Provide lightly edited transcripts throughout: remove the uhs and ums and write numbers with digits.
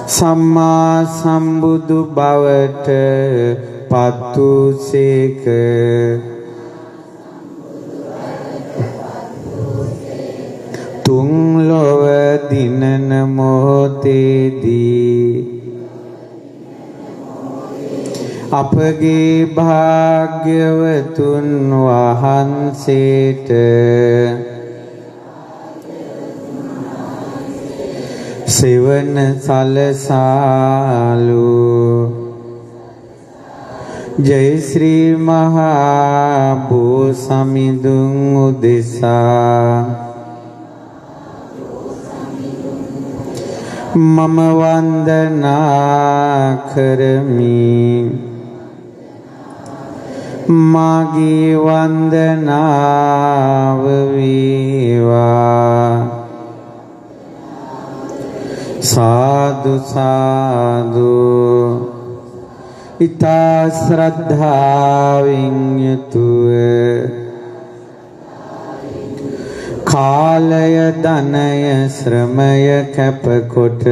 සම්මා සම්බුදු බවට පත් වූසේක. තුන් ලොව දිනන මොහොතේදී අපගේ භාග්‍යවතුන් වහන්සේට සෙවන සලසාලු. ජය ශ්‍රී මහා බෝසමිඳුන් උදෙසා මම වන්දනා කරමි. මාගේ වන්දනාව වේවා. සාදු සාදු. ඊතා ශ්‍රද්ධාවෙන් යුතුව කාලය ධනය ශ්‍රමය කැපකොට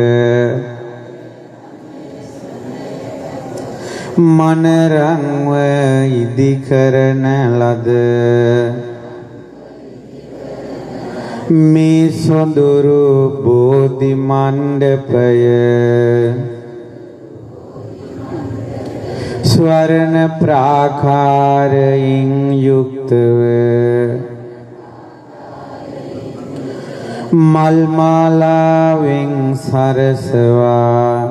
මනරංව ඉදි කරන ලද මේ සොඳුරු බෝධි මණ්ඩපය ස්වර්ණ ප්‍රාකාරයෙන් යුක්තව මල් මාලාවෙන් සරසවා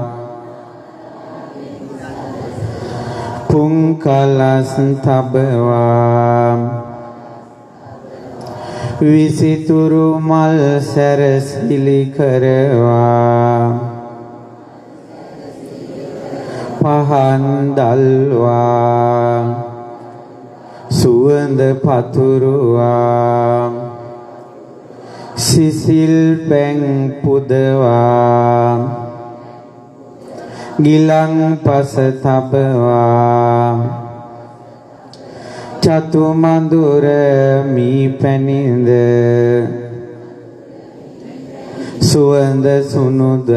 පුංකලස් තබවා විසිතුරු මල් සැරසිලි කරවා පහන් දල්වා සුවඳ පතුරුවා සිසිල් පැන් පුදවා ගිලන් පස තබවා චතු මඳුර මී පැනිඳ සුවඳ සුනුද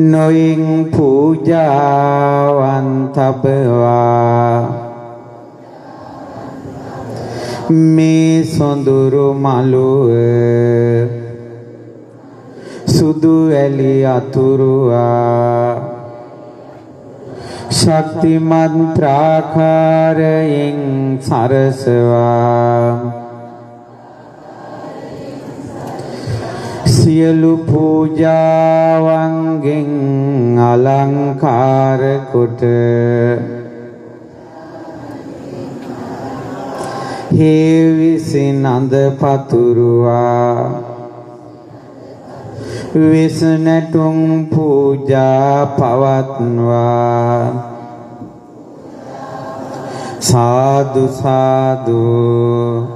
නොයින් පූජාවන් තබවා මේ සොඳුරු මළුව සුදු ඇලි අතුරුවා ශක්තිමත් ප්‍රාකාරයෙන් සරසවා සියලු පූජාවන්ගෙන් අලංකාර කොට හේවිසින් අඳ පතුරුවා විස නැටුම් පූජා පවත්වා සාදු සාදු.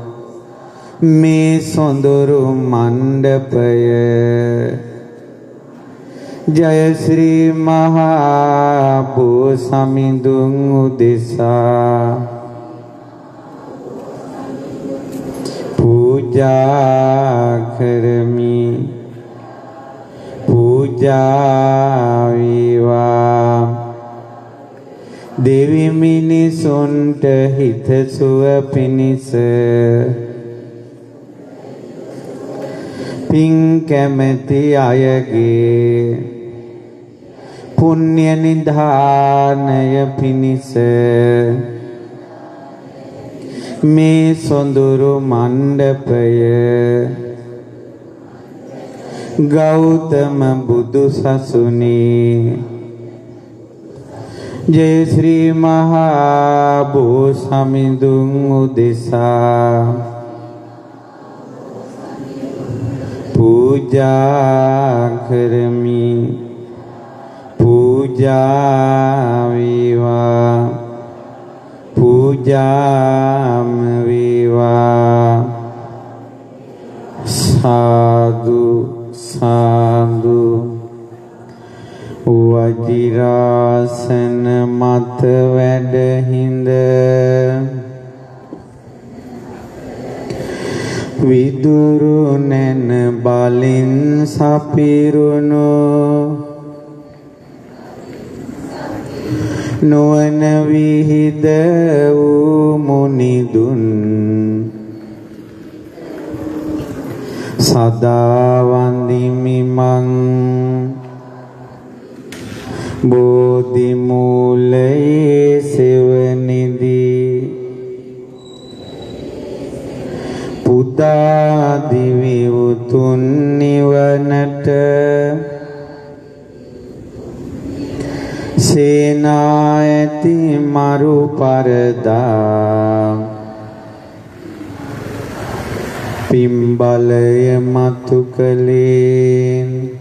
මේ සොඳුරු මණ්ඩපය ජය ශ්‍රී මහා බෝසමිඳුන් උදෙසා පූජා කරමි. පූජා වේවා. දෙවි මිනිසුන්ට හිතසුව පිණිස පින් කැමැති අයගේ පුණ්‍ය නිධානය පිණිස මේ සොඳුරු මණ්ඩපය ගෞතම බුදු සසුනේ ජය ශ්‍රී මහා බෝසමිඳුන් උදෙසා පූජා කරමි. පූජා වේවා. පූජාම වේවා. සාදු සාදු. වජිරාසන මත වැඩහිඳ විදුරු නැන බලින් සපිරුණු නුවණ විහිද වූ මුනිදුන් සදා වන්දිමි මං බෝධි මූලයේ සෙවණිදී පුදා දිවි උතුම් නිවනට සේනා ඇති මරු පරදා පිම්බලය මතු කලේ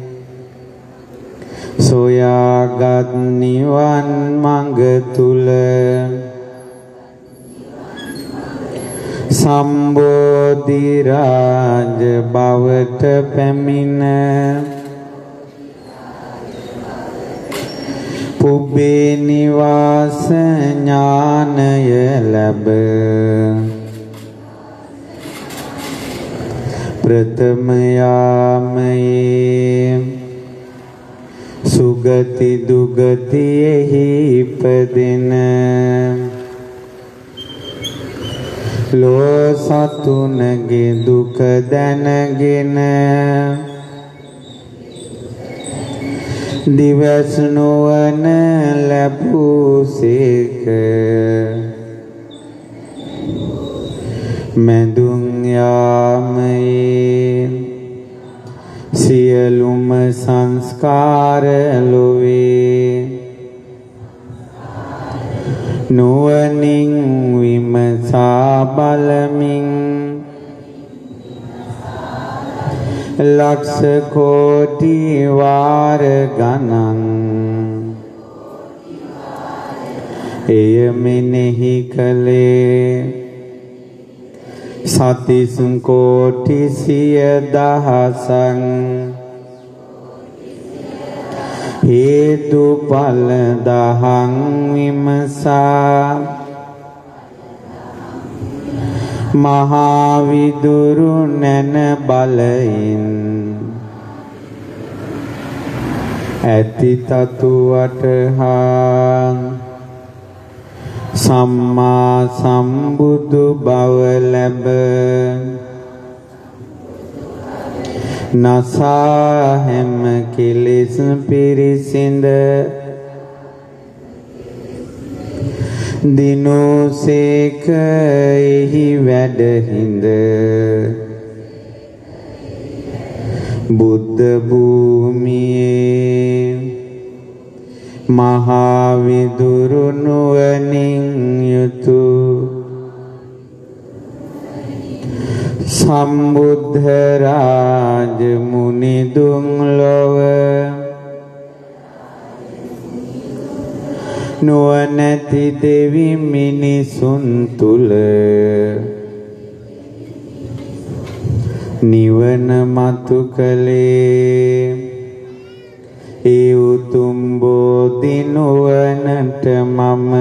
සොයාගත් නිවන් මඟ තුල සම්බෝධි රාජ බවට පැමිණ පුබ්බේ නිවාස ඥානය ලැබ ප්‍රථම යාමයේ සුගති දුගතියෙහි ඉපදෙන ලෝ සතුනගේ දුක දැනගෙන දිවස් නොවන ලැබුසේක මැදුම් යාමයේ සියලුම සංස්කාර ලොවේ නුවණින් විමසා බලමින් ලක්ෂ කෝටි වාර ගණන් එය මෙනෙහි කළේ සතිස් කෝටි සිය දහසන් හේතුඵල දහං විමසා මහා විදුරු නැන බලයින් ඇති තතු වටහා සම්මා සම්බුදු බව ලැබ නසා හැම කෙලෙස් පිරිසිඳ දිනෝසේක එහි වැඩහිඳ බුද්ධ භූමියේ මහා විදුරු නුවණින් යුතු සම්බුද්ධ රාජ මුනිදුන් ලොව නුවණැති දෙවි මිනිසුන් තුල නිවන මතු කලේ ඒ උතුම් බෝධි නුවණට මම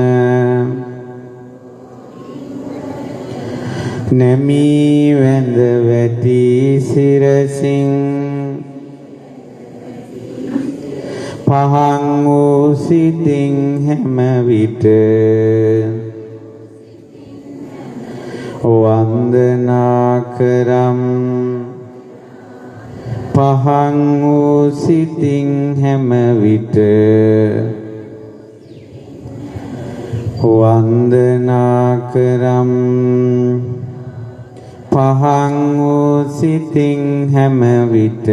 නමී වැඳ වැටි සිරසින් පහන් වූ සිතින් හැම විට වන්දනා කරම් පහන් වූ සිතින් හැම විට වන්දනා කරම් පහන් වූ සිතින් හැම විට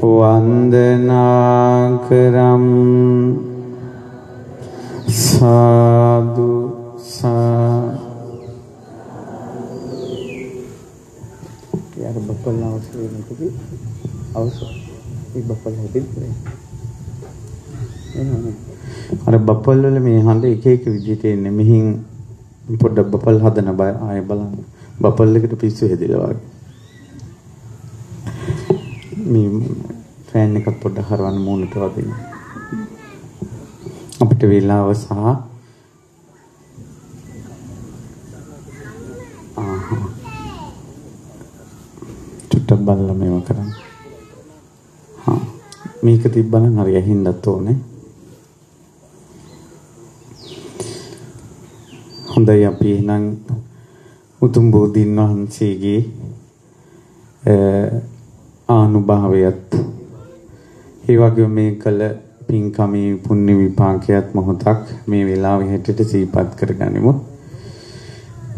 වන්දනා කරම් සාදු यार बप्पल ना उसके नहीं අවශ්‍ය ඒ බප්පල් හැදෙන්නේ අර බප්පල් වල මේ හඳ එක එක විදිහට එන්නේ මෙහින් පොඩ්ඩක් බපල් හදන බය ආයෙ බලන්න බපල් එකට පිස්සු හැදිලා වගේ මේ ෆෑන් එකක් පොඩ්ඩක් හරවන්න මූණට වදින්න අපිට වේලාව සහ පොඩ්ඩක් බලලා මේව කරන්න. හා මේක තිබ්බනම් හරි ඇහින්නත් ඕනේ. හොඳයි අපි එහෙනම් උතුම් බෝධීන් වහන්සේගේ ආනුභාවයත් ඒ වගේම මේ කළ පින්කමේ පුණ්‍ය විපාකයක් මොහොතක් මේ වෙලාවේ හැටියට සිහිපත් කරගනිමු.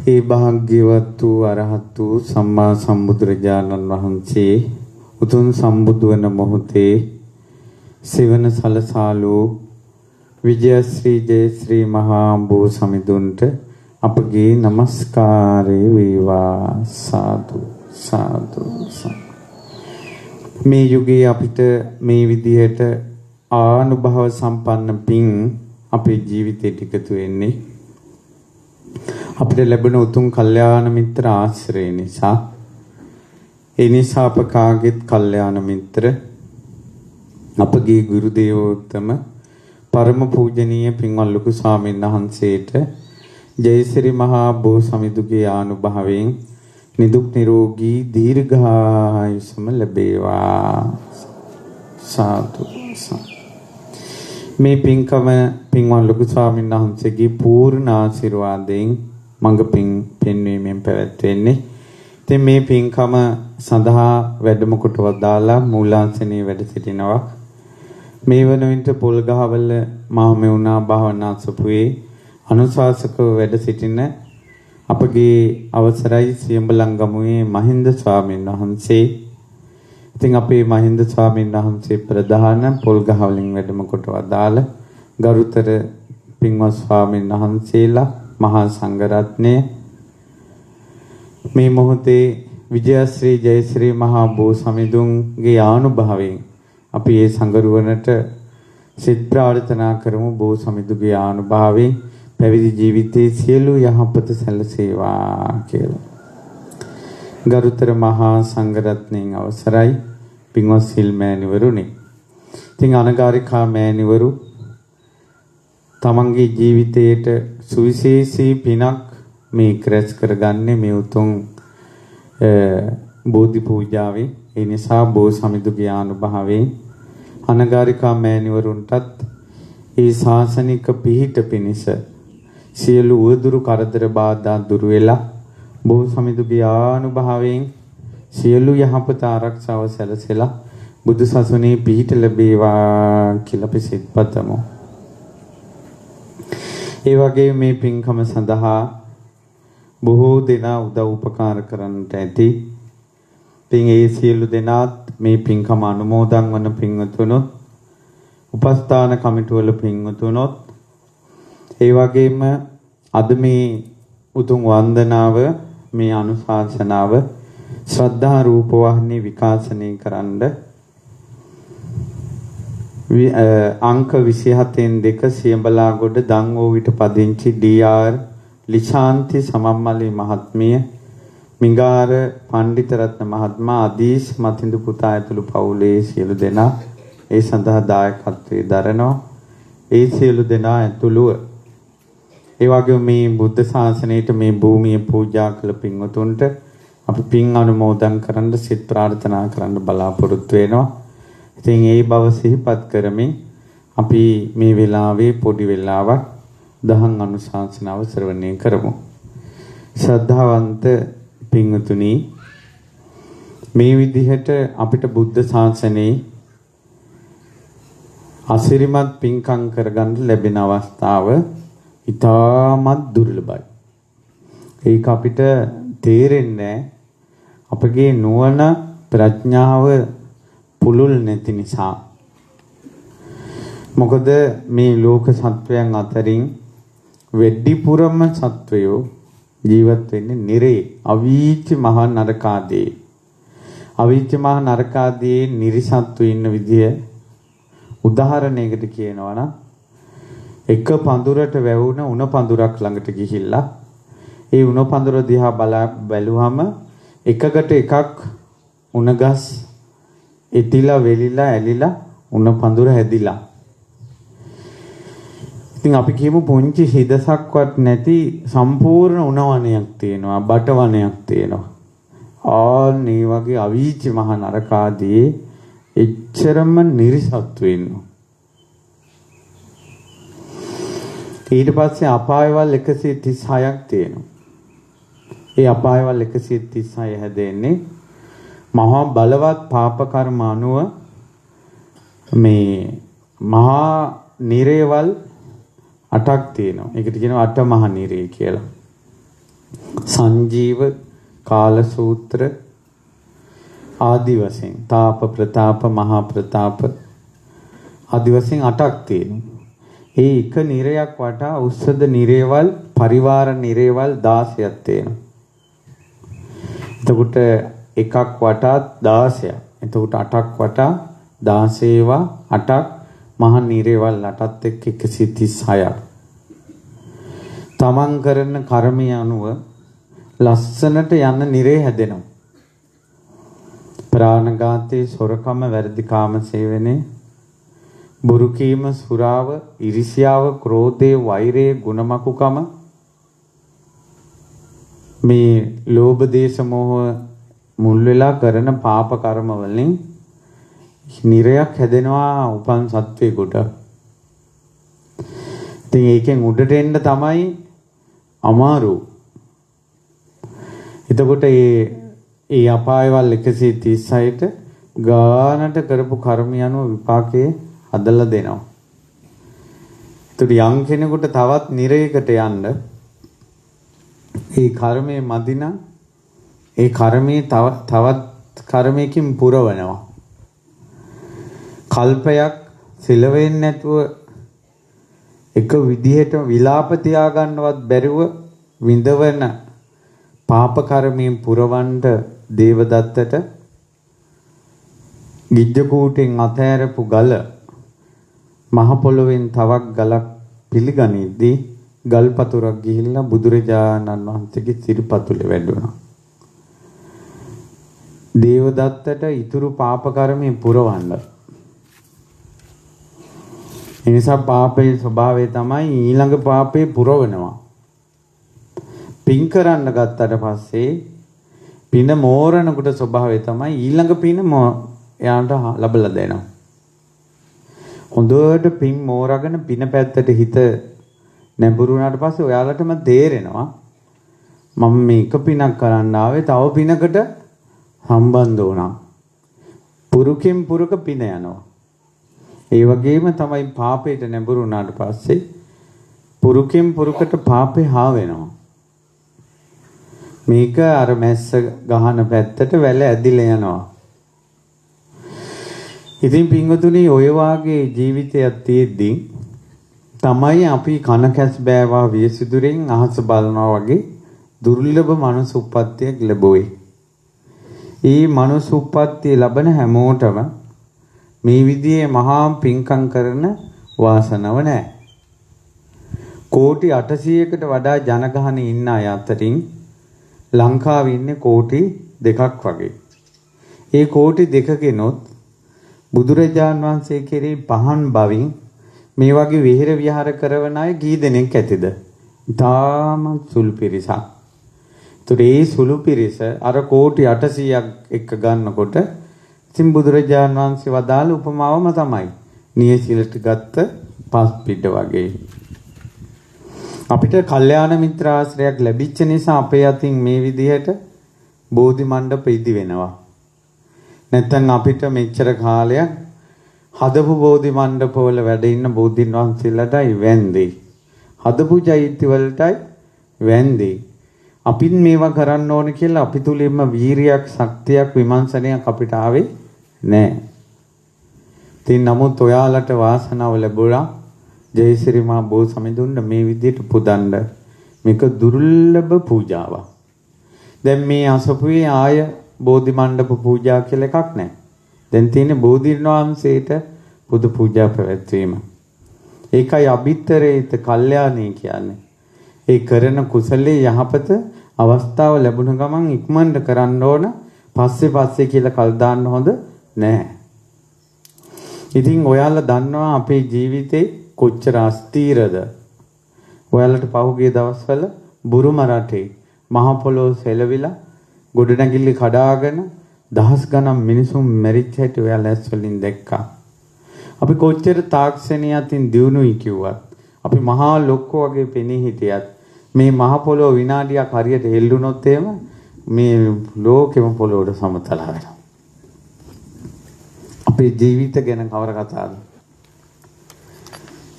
ඒ භාග්‍යවත් වූ අරහත් වූ සම්මා සම්බුදුරජාණන් වහන්සේ උතුම් සම්බුදු වන මොහොතේ සිවන සලසාලු විජයශ්‍රී ජයශ්‍රී මහා බෝ සමිඳුන්ට අපගේ নমස්කාරය වේවා. සාදු සාදු. මේ යුගයේ අපිට මේ විදිහට ආනුභව සම්පන්න පින් අපේ ජීවිතයට එකතු වෙන්නේ අපිට ලැබෙන උතුම් කල්යාණ මිත්‍ර ආශ්‍රය නිසා. ඒ නිසා අප කාගෙත් කල්යාණ මිත්‍ර අපගේ ගුරු දේවෝත්තම පරම පූජනීය පින්වත් ලොකු ස්වාමීන් වහන්සේට ජයශ්‍රී මහා බෝ සමිඳුගේ ආනුභාවයෙන් නිදුක් නිරෝගී දීර්ඝායුෂම ලැබේවා. සාදු. මේ පින්කම පින්වත් ලොකු ස්වාමීන් වහන්සේගේ පූර්ණ ආශිර්වාදයෙන් මඟ පෙන්වීමෙන් පැවැත්වෙන්නේ. ඉතින් මේ පින්කම සඳහා වැඩම කොට වදාලා මූලාසනයේ වැඩ සිටිනවා. මේ වන විට පොල්ගහවල මහමෙවුනා භාවනා සපුවේ අනුශාසකව වැඩ සිටින අපගේ අවසරයි සියඹලංගමුවේ මහින්ද ස්වාමීන් වහන්සේ. ඉතින් අපේ මහින්ද ස්වාමීන් වහන්සේ ප්‍රධාන පොල්ගහවලින් වැඩම කොට වදාළ ගරුතර පින්වත් ස්වාමීන් වහන්සේලා මහා සංඝරත්නය මේ මොහොතේ විජයශ්‍රී ජයශ්‍රී මහා බෝ සමිඳුන්ගේ ආනුභාවයෙන් අපි ඒ සංගරුවනට සිත ප්‍රාර්ථනා කරමු. බෝ සමිඳුගේ ආනුභාවයෙන් පැවිදි ජීවිතයේ සියලු යහපත සැලසේවා කියලා. ගරුතර මහා සංඝරත්නයන් අවසරයි පින්වත් සිල් මෑණිවරුනි. ඉතින් අනගාരികා මෑණිවරු තමන්ගේ ජීවිතයට සුවිශේෂී පිනක් මේ ක්‍රැස් කරගන්නේ මේ උතුම් බෝධි පූජාවේ. ඒ නිසා බෝ සමිඳුගේ ආනුභාවයෙන් අනගාരികා මෑණිවරුන්ටත් ඒ ශාසනික පිහිට පිණිස සියලු උවදුරු කරදර බාධා දුරු වෙලා බෝ සමිඳුගේ ආනුභාවයෙන් සියලු යහපත ආරක්ෂාව සැලසෙලා බුදු සසුනේ පිහිට ලැබේවා කියලා අපි සිත පතමු. ඒ වගේ මේ පින්කම සඳහා බොහෝ දෙනා උදව් උපකාර කරන්නට ඇති. ඉතින් ඒ සියලු දෙනාත් මේ පින්කම අනුමෝදන් වන පින්වතුනොත් උපස්ථාන කමිටුවල පින්වතුනොත් ඒ වගේම අද මේ උතුම් වන්දනාව මේ අනුශාසනාව ශ්‍රද්ධා රූප වාහිනී විකාශනය කරන්න අංක 27 සියඹලාගොඩ දංගෝවිට පදිංචි ඩී.ආර්. ලිෂාන්ති සමම්මලී මහත්මිය, මිගාර පණ්ඩිතරත්න මහත්මයා, අදීස් මතින්දු පුතා ඇතුළු පවුලේ සියලු දෙනා ඒ සඳහා දායකත්වයේ දරනවා. ඒ සියලු දෙනා ඇතුළුව ඒ වගේම මේ බුද්ධ ශාසනයට මේ භූමිය පූජා කළ පින්වතුන්ට අපි පින් අනුමෝදන් කරන්න සිත ප්‍රාර්ථනා කරන්න බලාපොරොත්තු වෙනවා. ඉතින් ඒ බව සිහිපත් කරමින් අපි මේ වෙලාවේ පොඩි වෙලාවක් දහම් අනුශාසනාව ශ්‍රවණය කරමු. ශ්‍රද්ධාවන්ත පින්වතුනි, මේ විදිහට අපිට බුද්ධ ශාසනයේ අසිරිමත් පින්කම් කරගන්න ලැබෙන අවස්ථාව ඉතාමත් දුර්ලභයි. ඒක අපිට තේරෙන්නේ අපගේ නුවණ ප්‍රඥාව පුළුල් නැති නිසා. මොකද මේ ලෝක සත්වයන් අතරින් වෙඩ්ඩිපුරම සත්වයෝ ජීවත් වෙන්නේ නිරේ අවීච මහ නරකාදී. අවීච මහ නරකාදී නිරිසත්තු ඉන්න විදිය උදාහරණයකට කියනවා නම් එක පඳුරට වැවුන උණ පඳුරක් ළඟට ගිහිල්ලා ඒ උණ පඳුර දිහා බැලුවම එකකට එකක් උණ ගස් එතිලා වෙලිලා ඇලිලා උණ පඳුර හැදිලා. ඉතින් අපි කියමු පුංචි හිදසක්වත් නැති සම්පූර්ණ උණ වනයක් තියෙනවා, බට වනයක් තියෙනවා. ආන්නේ වගේ අවීචි මහ නරකාදී එච්චරම නිර්සත්තු වෙනවා. ඊට පස්සේ අපායවල් 136ක් තියෙනවා. ඒ අපායවල් 136 හැදෙන්නේ මහා බලවත් පාප කර්ම අනුව මේ මහා නිරේවල් 8ක් තියෙනවා. ඒකට කියනවා අට මහා නිරේ කියලා. සංජීව කාල සූත්‍ර ආදි වශයෙන් තාප ප්‍රතාප මහා ප්‍රතාප ආදි වශයෙන් 8ක් තියෙනවා. ඒ එක නිරයක් වටා උස්සද නිරේවල් පරිවාර නිරේවල් 16ක් තියෙනවා. එතකොට එකක් වටා 16ක්. එතකොට 8ක් වටා 16වා 8ක් මහා නිරේවල් 8ත් එක්ක 136ක්. තමන් කරන කර්මය අනුව ලස්සනට යන නිරේ හැදෙනවා. ප්‍රාණඝාතේ, සොරකම, වැරදි කාම සේවනයේ, බොරු කීම, සුරාව, ඉරිසියාව, ක්‍රෝධය, වෛරය, ගුණමකුකම, මේ ලෝභ දේශ මොහ මුල් වෙලා කරන පාප කර්ම වලින් නිරයක් හැදෙනවා උපන් සත්වේකට. ඉතින් ඒකෙන් උඩට එන්න තමයි අමාරු. එතකොට ඒ අපායවල් 136ට ගානට කරපු කර්ම යනුව විපාකයේ හදලා දෙනවා. ඒතර යම් කෙනෙකුට තවත් නිරයකට යන්න ඒ කර්මයේ මදින ඒ කර්මයේ තවත් කර්මයකින් පුරවනවා. කල්පයක් සිලවෙන්නේ නැතුව එක විදිහට විලාප තියාගන්නවත් බැරිව විඳවන පාප කර්මයෙන් පුරවන්න දේවදත්තට ගිජ්ජකූටෙන් අතෑරපු ගල මහ පොළොවෙන් තවක් ගලක් පිළිගනිද්දී ගල්පතුරක් ගිහිල්ලා බුදුරජාණන් වහන්සේගේ සිරිපතුලේ වැදුණා. දේවදත්තට ඊතුරු පාප කර්මයෙන් පුරවන්න. ඒ නිසා පාපයේ ස්වභාවය තමයි ඊළඟ පාපේ පුරවනවා. පින් කරන්න ගත්තට පස්සේ පින මෝරණකට ස්වභාවය තමයි ඊළඟ පින එයාට ලැබලා දෙනවා. හොඳට පින් මෝරගෙන පින පැත්තට හිත නැඹුරු වුණාට පස්සේ ඔයාලටම තේරෙනවා මම මේක පිනක් කරන්න ආවේ තව පිනකට සම්බන්ධ වුණා. පුරුකෙන් පුරුක පින යනවා. ඒ වගේම තමයි පාපයට නැඹුරු වුණාට පස්සේ පුරුකෙන් පුරුකට පාපේ හා වෙනවා. මේක අර මැස්ස ගහන පැත්තට වැල ඇදිලා යනවා. ඉතින් පින්වතුනි ඔය වාගේ ජීවිතයක් තියෙද්දී තමයි අපි කන කැස් බෑවා වියසිදුරෙන් අහස බලනවා වගේ දුර්ලභ මනුස්ස උප්පත්තියක් ලැබුවේ. මේ මනුස්ස උප්පත්තිය ලබන හැමෝටම මේ විදිහේ මහා පින්කම් කරන වාසනාව නැහැ. කෝටි 800කට වඩා ජනගහනය ඉන්න අය අතරින් ලංකාවේ ඉන්නේ කෝටි 2ක් වගේ. ඒ කෝටි 2කිනොත් බුදුරජාන් වහන්සේ කෙරෙහි පහන් බවින් මේ වගේ විහෙර විහාර කරවන අය කී දෙනෙක් ඇතිද? ඊටාම සුළු පිරිසක්. ඒතර ඒ සුළු පිරිස අර කෝටි 800ක් එක්ක ගන්නකොට ඉතින් බුදුරජාන් වහන්සේ වදාළ උපමාවම තමයි. නියසිලට ගත්ත පස් පිට වගේ. අපිට කල්යාණ මිත්‍ර ආශ්‍රයයක් ලැබිච්ච නිසා අපේ අතින් මේ විදිහට බෝධි මණ්ඩප ඉදි වෙනවා. නැත්නම් අපිට මෙච්චර කාලයක් හදපු බෝධි මණ්ඩපවල වැඩ ඉන්න බෝධින් වහන්සේලාටයි වැන්දේ. හදපු චෛත්‍ය වලටයි වැන්දේ. අපින් මේවා කරන්න ඕන කියලා අපි තුලින්ම වීරියක්, ශක්තියක්, විමර්ශනයක් අපිට ආවේ නැහැ. ඉතින් නමුත් ඔයාලට වාසනාව ලැබුණා ජයසිරි මහ බෝසමිඳුන් මේ විදිහට පුදන්න. මේක දුර්ලභ පූජාවක්. දැන් මේ අසපුවේ ආය බෝධි මණ්ඩප පූජා කියලා එකක් නැහැ. දැන් තියෙන්නේ බෝධින් වහන්සේට පුද පූජා පැවැත්වීම. ඒකයි අභිතරේත කල්යාණී කියන්නේ. ඒ කරන කුසලයේ යහපත අවස්ථාව ලැබුණ ගමන් ඉක්මනට කරන්න ඕන. පස්සේ කියලා කල් දාන්න හොඳ නැහැ. ඉතින් ඔයාලා දන්නවා අපේ ජීවිතේ කොච්චර අස්තීරද. ඔයාලට පහුගිය දවස්වල බුරුම රටේ මහ පොළොව සෙලවිලා ගොඩනැගිලි කඩාගෙන දහස් ගණන් මිනිසුන් මැරිච්ච හැටි ඔයාලා ඇස් වලින් දැක්කා. අපි කොච්චර තාක්ෂණය අතින් දියුණුයි කිව්වත් අපි මහා ලොක්කෝ වගේ පෙනී හිටියත් මේ මහ පොළොව විනාඩියක් හරියට හෙල්ලුනොත් එහෙම මේ ලෝකෙම පොළොවට සමතල වෙනවා. අපේ ජීවිත ගැන කවර කතාවද?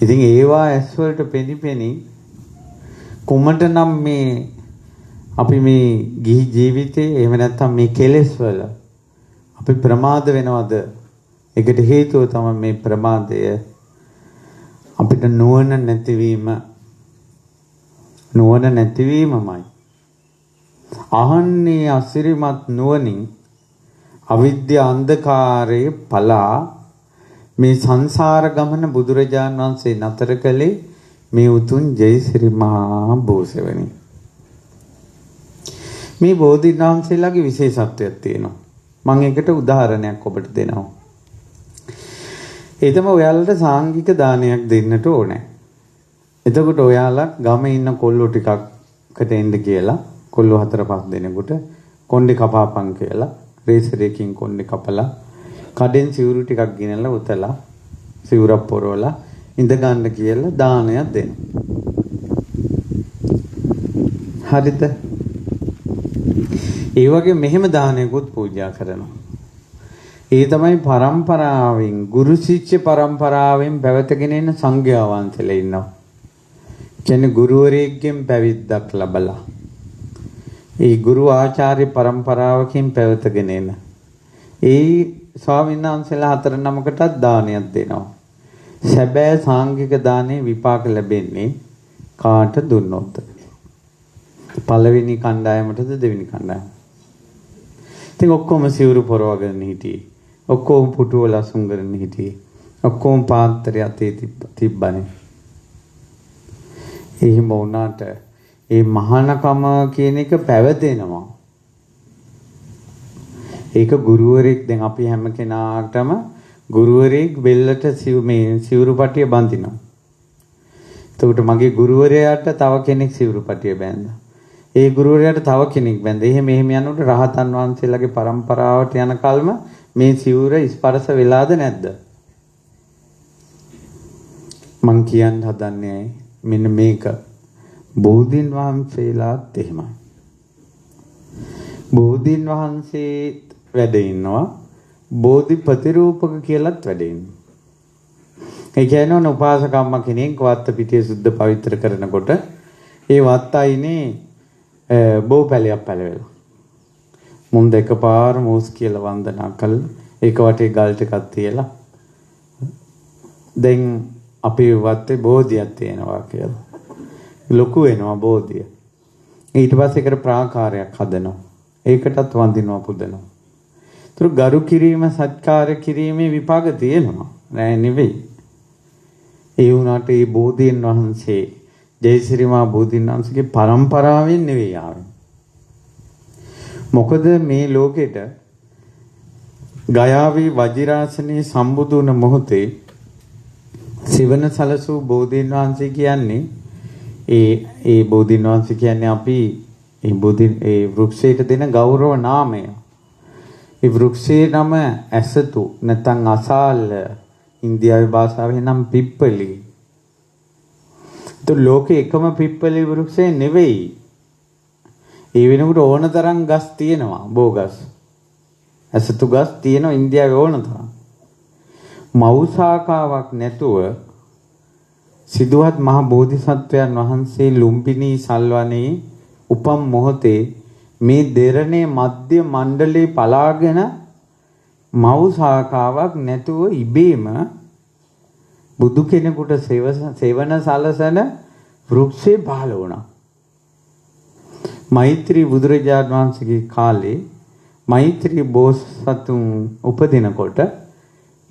ඉතින් ඒවා ඇස් වලට පෙනි කොමට නම් මේ අපි මේ ගිහි ජීවිතේ එහෙම නැත්නම් මේ කෙලෙස් වල අපි ප්‍රමාද වෙනවද? ඒකට හේතුව තමයි මේ ප්‍රමාදය අපිට නුවණ නැතිවීමමයි. අහන්නේ අසිරිමත් නුවණින් අවිද්‍යා අන්ධකාරයේ පලා මේ සංසාර ගමන බුදුරජාණන් වහන්සේ නතර කළේ මේ උතුම් ජයසිරි මහා බෝසෙවණි. මේ බෝධීන් වහන්සේලාගේ විශේෂත්වයක් තියෙනවා. මම ඒකට උදාහරණයක් ඔබට දෙනවා. ඒ තමයි ඔයාලට සාංගික දානයක් දෙන්නට ඕනේ. එතකොට ඔයාලා ගමේ ඉන්න කොල්ලෝ ටිකකට එන්න කියලා කොල්ලෝ 4-5 දෙනෙකුට කොණ්ඩේ කපාපන් කියලා රේසරයකින් කොණ්ඩේ කපලා කඩෙන් සිවුරු ටිකක් ගෙනල්ලා උතලා සිවුරක් පොරවලා ඉඳ ගන්න කියලා දානයක් දෙන්න. හරිද? ඒ වගේ මෙහෙම දානයකුත් පූජා කරනවා. ඒ තමයි පරම්පරාවෙන් ගුරු ශිෂ්‍ය පරම්පරාවෙන් පැවතගෙන එන සංඝයා වහන්සේලා ඉන්නවා. කියන්නේ ගුරුවරයෙක්ගෙන් පැවිද්දක් ලැබලා ඒ ගුරු ආචාර්ය පරම්පරාවකින් පැවතගෙන එන ඒ ස්වාමීන් වහන්සේලා 4 නමකටත් දානයක් දෙනවා. සැබෑ සාංගික දානේ විපාක ලැබෙන්නේ කාට දුන්නොත්? පළවෙනි කණ්ඩායමටද දෙවෙනි කණ්ඩායම? ඉතින් ඔක්කොම සිවුරු පොරවගෙන හිටියේ. ඔක්කොම පුටුව ලසුන් කරගෙන හිටියේ. ඔක්කොම පාත්‍රය අතේ තිබ්බනේ. එහෙම වුණාට ඒ මහානකම කියන එක පැවතෙනවා. ඒක ගුරුවරයෙක් දැන් අපි හැම කෙනාටම ගුරුවරයෙක් බෙල්ලට සිවුරු පටිය බඳිනවා. එතකොට මගේ ගුරුවරයාට තව කෙනෙක් සිවුරු පටිය බැඳලා. ඒ ගුරුවරයාට තව කෙනෙක් බැඳ. එහෙම යනකොට රහතන් වහන්සේලාගේ පරම්පරාවට යන කල්ම මේ සිවුර ස්පර්ශ වෙලාද නැද්ද? මං කියන්න හදන්නේ මෙන්න මේක. බෝධීන් වහන්සේලාත් එහෙමයි. බෝධීන් වහන්සේ වැඩ ඉන්නවා. බෝධි ප්‍රතිරූපක කියලාත් වැඩ ඉන්නවා. ඒ කියන්නේ උපාසකම්ම කෙනෙක් වත්ත පිටිය සුද්ධ පවිත්‍ර කරනකොට ඒ වත්තයිනේ බෝපැලයක් පැලවෙලා. මුන්ද එකපාර මෝස් කියලා වන්දනා කළා. ඒක වටේ ගල් ටිකක් තියලා දැන් අපේ වත්තේ බෝධියක් තියෙනවා කියලා. ලොකු වෙනවා බෝධිය. ඊට පස්සේ ඒකට ප්‍රාකාරයක් හදනවා. ඒකටත් වඳිනවා පුදනවා. ඒතර ගරු කිරීම සත්කාර කිරීමේ විපාක තියෙනවා. නෑ නෙවෙයි. ඒ වුණාට මේ බෝධීන් වහන්සේ ජයසිරි මහ බෝධීන් වහන්සේගේ පරම්පරාවෙන් නෙවෙයි ආවේ. මොකද මේ ලෝකෙට ගයාවේ වජිරාසනයේ සම්බුදු වුණ මොහොතේ සිවන සලසූ බෝධීන් වහන්සේ කියන්නේ ඒ බෝධීන් වහන්සේ කියන්නේ අපි ඒ වෘක්ෂයට දෙන ගෞරව නාමය. ඒ වෘක්ෂයේ නම ඇසතු නැත්නම් අසාල ඉන්දියාවේ භාෂාවෙන් නම් පිප්පලි. તો ලෝකේ එකම පිප්පලි වෘක්ෂය නෙවෙයි. ඒ වෙනකොට ඕන තරම් ගස් තියෙනවා බෝගස්. ඇසතු ගස් තියෙනවා ඉන්දියාවේ ඕන තරම්. මෞසාකාවක් නැතුව සිදුවත් මහ බෝධිසත්වයන් වහන්සේ ලුම්බිනී සල්වනේ උපම් මොහොතේ මේ දෙරණේ මධ්‍ය මණ්ඩලේ පලාගෙන මෞසාකාවක් නැතුව ඉබේම බුදු කෙනෙකුට සෙවන සලසන වෘක්ෂේ පහළ වුණා. මෛත්‍රී බුදුරජාණන් වහන්සේගේ කාලේ මෛත්‍රී බෝසතුන් උපදිනකොට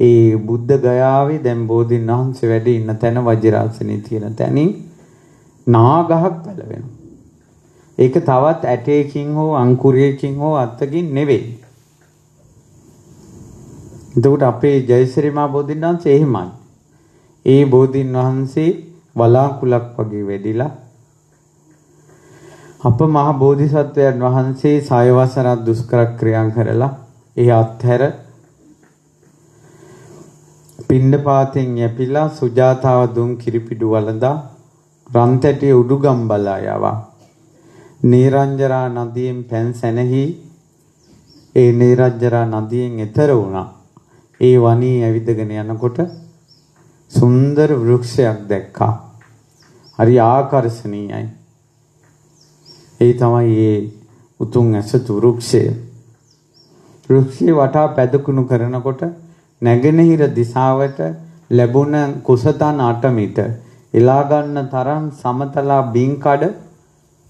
ඒ බුද්ධ ගයාවේ දැන් බෝධීන් වහන්සේ වැඩ ඉන්න තැන වජිරාසනේ තියෙන තැනින් නාගහක් පැලවෙනවා. ඒක තවත් ඇටයකින් හෝ අංකුරයකින් හෝ අත්තකින් නෙවෙයි. එතකොට අපේ ජයසිරි මහ බෝධීන් වහන්සේ එහෙමයි. ඒ බෝධීන් වහන්සේ වලාකුලක් වගේ වැඩිලා අප මහ බෝධිසත්වයන් වහන්සේ 6 වසරක් දුෂ්කර ක්‍රියා කරලා ඒ අත්හැර පිණ්ඩපාතෙන් යැපිලා සුජාතාව දුන් කිරිපිඩු වළඳා රන්තැටිය උඩුගම් බලා යවා. නීරංජරා නදියෙන් පැන් සැනහි ඒ නීරංජරා නදියෙන් එතර වුණා. ඒ වනී ඇවිදගෙන යනකොට සුන්දර වෘක්ෂයක් දැක්කා. හරි ආකර්ශනීයයි. ඒ තමයි ඒ උතුම් ඇසතු වෘක්ෂය. වෘක්ෂේ වටා පැදකුණු කරනකොට නැගෙනහිර දිශාවට ලැබුණ කුසතන් 8 මීටර එලා ගන්න තරම් සමතලා බින්කඩ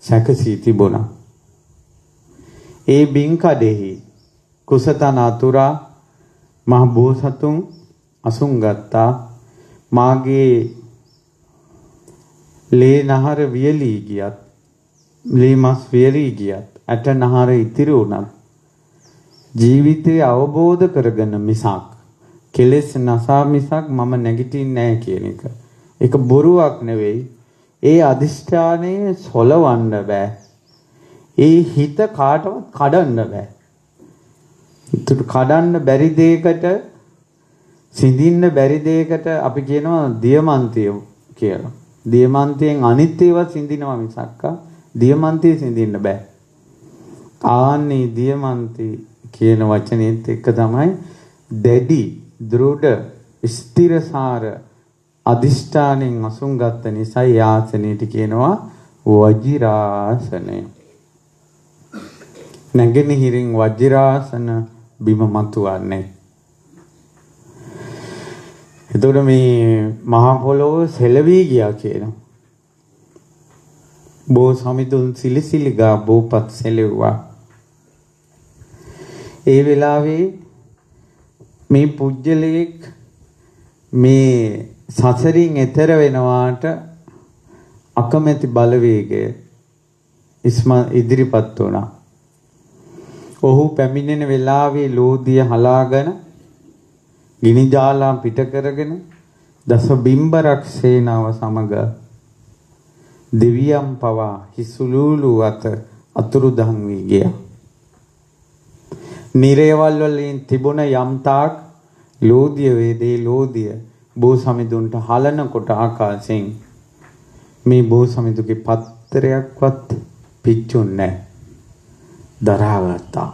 සැකසී තිබුණා. ඒ බින්කඩෙහි කුසතන අතුරා මහ බෝසතුන් අසුන් ගත්තා. මාගේ ලේ නහර වියලී ගියත් ලේ මස් වියලී ගියත් ඇට නහර ඉතිරි වුණත් ජීවිතය අවබෝධ කරගෙන මිසක් කෙලෙස් නසා මිසක් මම නැගිටින්නේ නැහැ කියන එක. ඒක බොරුවක් නෙවෙයි. ඒ අදිෂ්ඨානයේ සොලවන්න බෑ. ඒ හිත කාටවත් කඩන්න බෑ. ඒකට කඩන්න බැරි දෙයකට සිඳින්න බැරි දෙයකට අපි කියනවා දියමන්තිය කියලා. දියමන්තියෙන් අනිත් ඒවා සිඳිනවා මිසක් දියමන්තිය සිඳින්න බෑ. ආන්නේ දියමන්ති කියන වචනේත් එක්ක තමයි දැඩි දෘಢ ස්ථිරසාර අදිෂ්ඨානෙන් අසුන් ගත්ත නිසා යාසනෙට කියනවා වජිරාසනය. නැගෙනහිරින් වජිරාසන බිම මතුවන්නේ. එතකොට මේ මහා පොළොව සෙලවී ගියා කියනවා. බෝ සමිඳුන් සිලිසිලි ගා බෝපත් සෙලෙව්වා. ඒ වෙලාවේ මේ පුජ්‍යලෙක් මේ සසරින් එතර වෙනවාට අකමැති බලවේගය ඉදිරිපත් වුණා. ඔහු පැමිණෙන වෙලාවේ ලෝදිය හලාගෙන ගිනි ජාලා පිට කරගෙන දස බිම්බරක් සේනාව සමග දෙවියන් පවා හිසුලූලු අත අතුරුදහන් වී ගියා. නිරේවල් වලින් තිබුණ යම් තාක් ලෝදිය වේදේ ලෝදිය බෝ සමිඳුන්ට හලනකොට ආකාශයෙන් මේ බෝ සමිඳුගේ පත්තරයක්වත් පිච්චුන්නේ දරාගත්තා.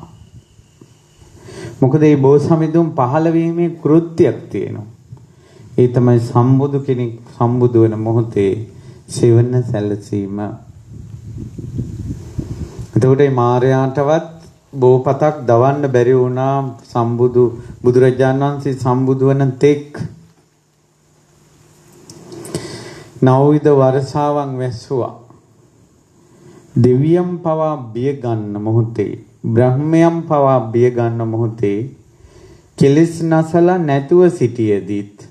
මොකද මේ බෝ සමිඳුන් පහළ වීමේ කෘත්‍යයක් තියෙනවා. ඒ තමයි සම්බුදු කෙනෙක් සම්බුදු වෙන මොහොතේ සෙවන සැලසීම. එතකොට මේ මාර්යාටවත් බෝපතක් දවන්න බැරි වුණා. බුදුරජාණන් වහන්සේ සම්බුදු වන තෙක් නවවිධ වර්ෂාවන් වැස්සුවා. දෙවියන් පවා බිය ගන්න මොහොතේ බ්‍රහ්මයන් පවා බිය ගන්න මොහොතේ කෙලෙස් නැසලා නැතුව සිටියේදීත්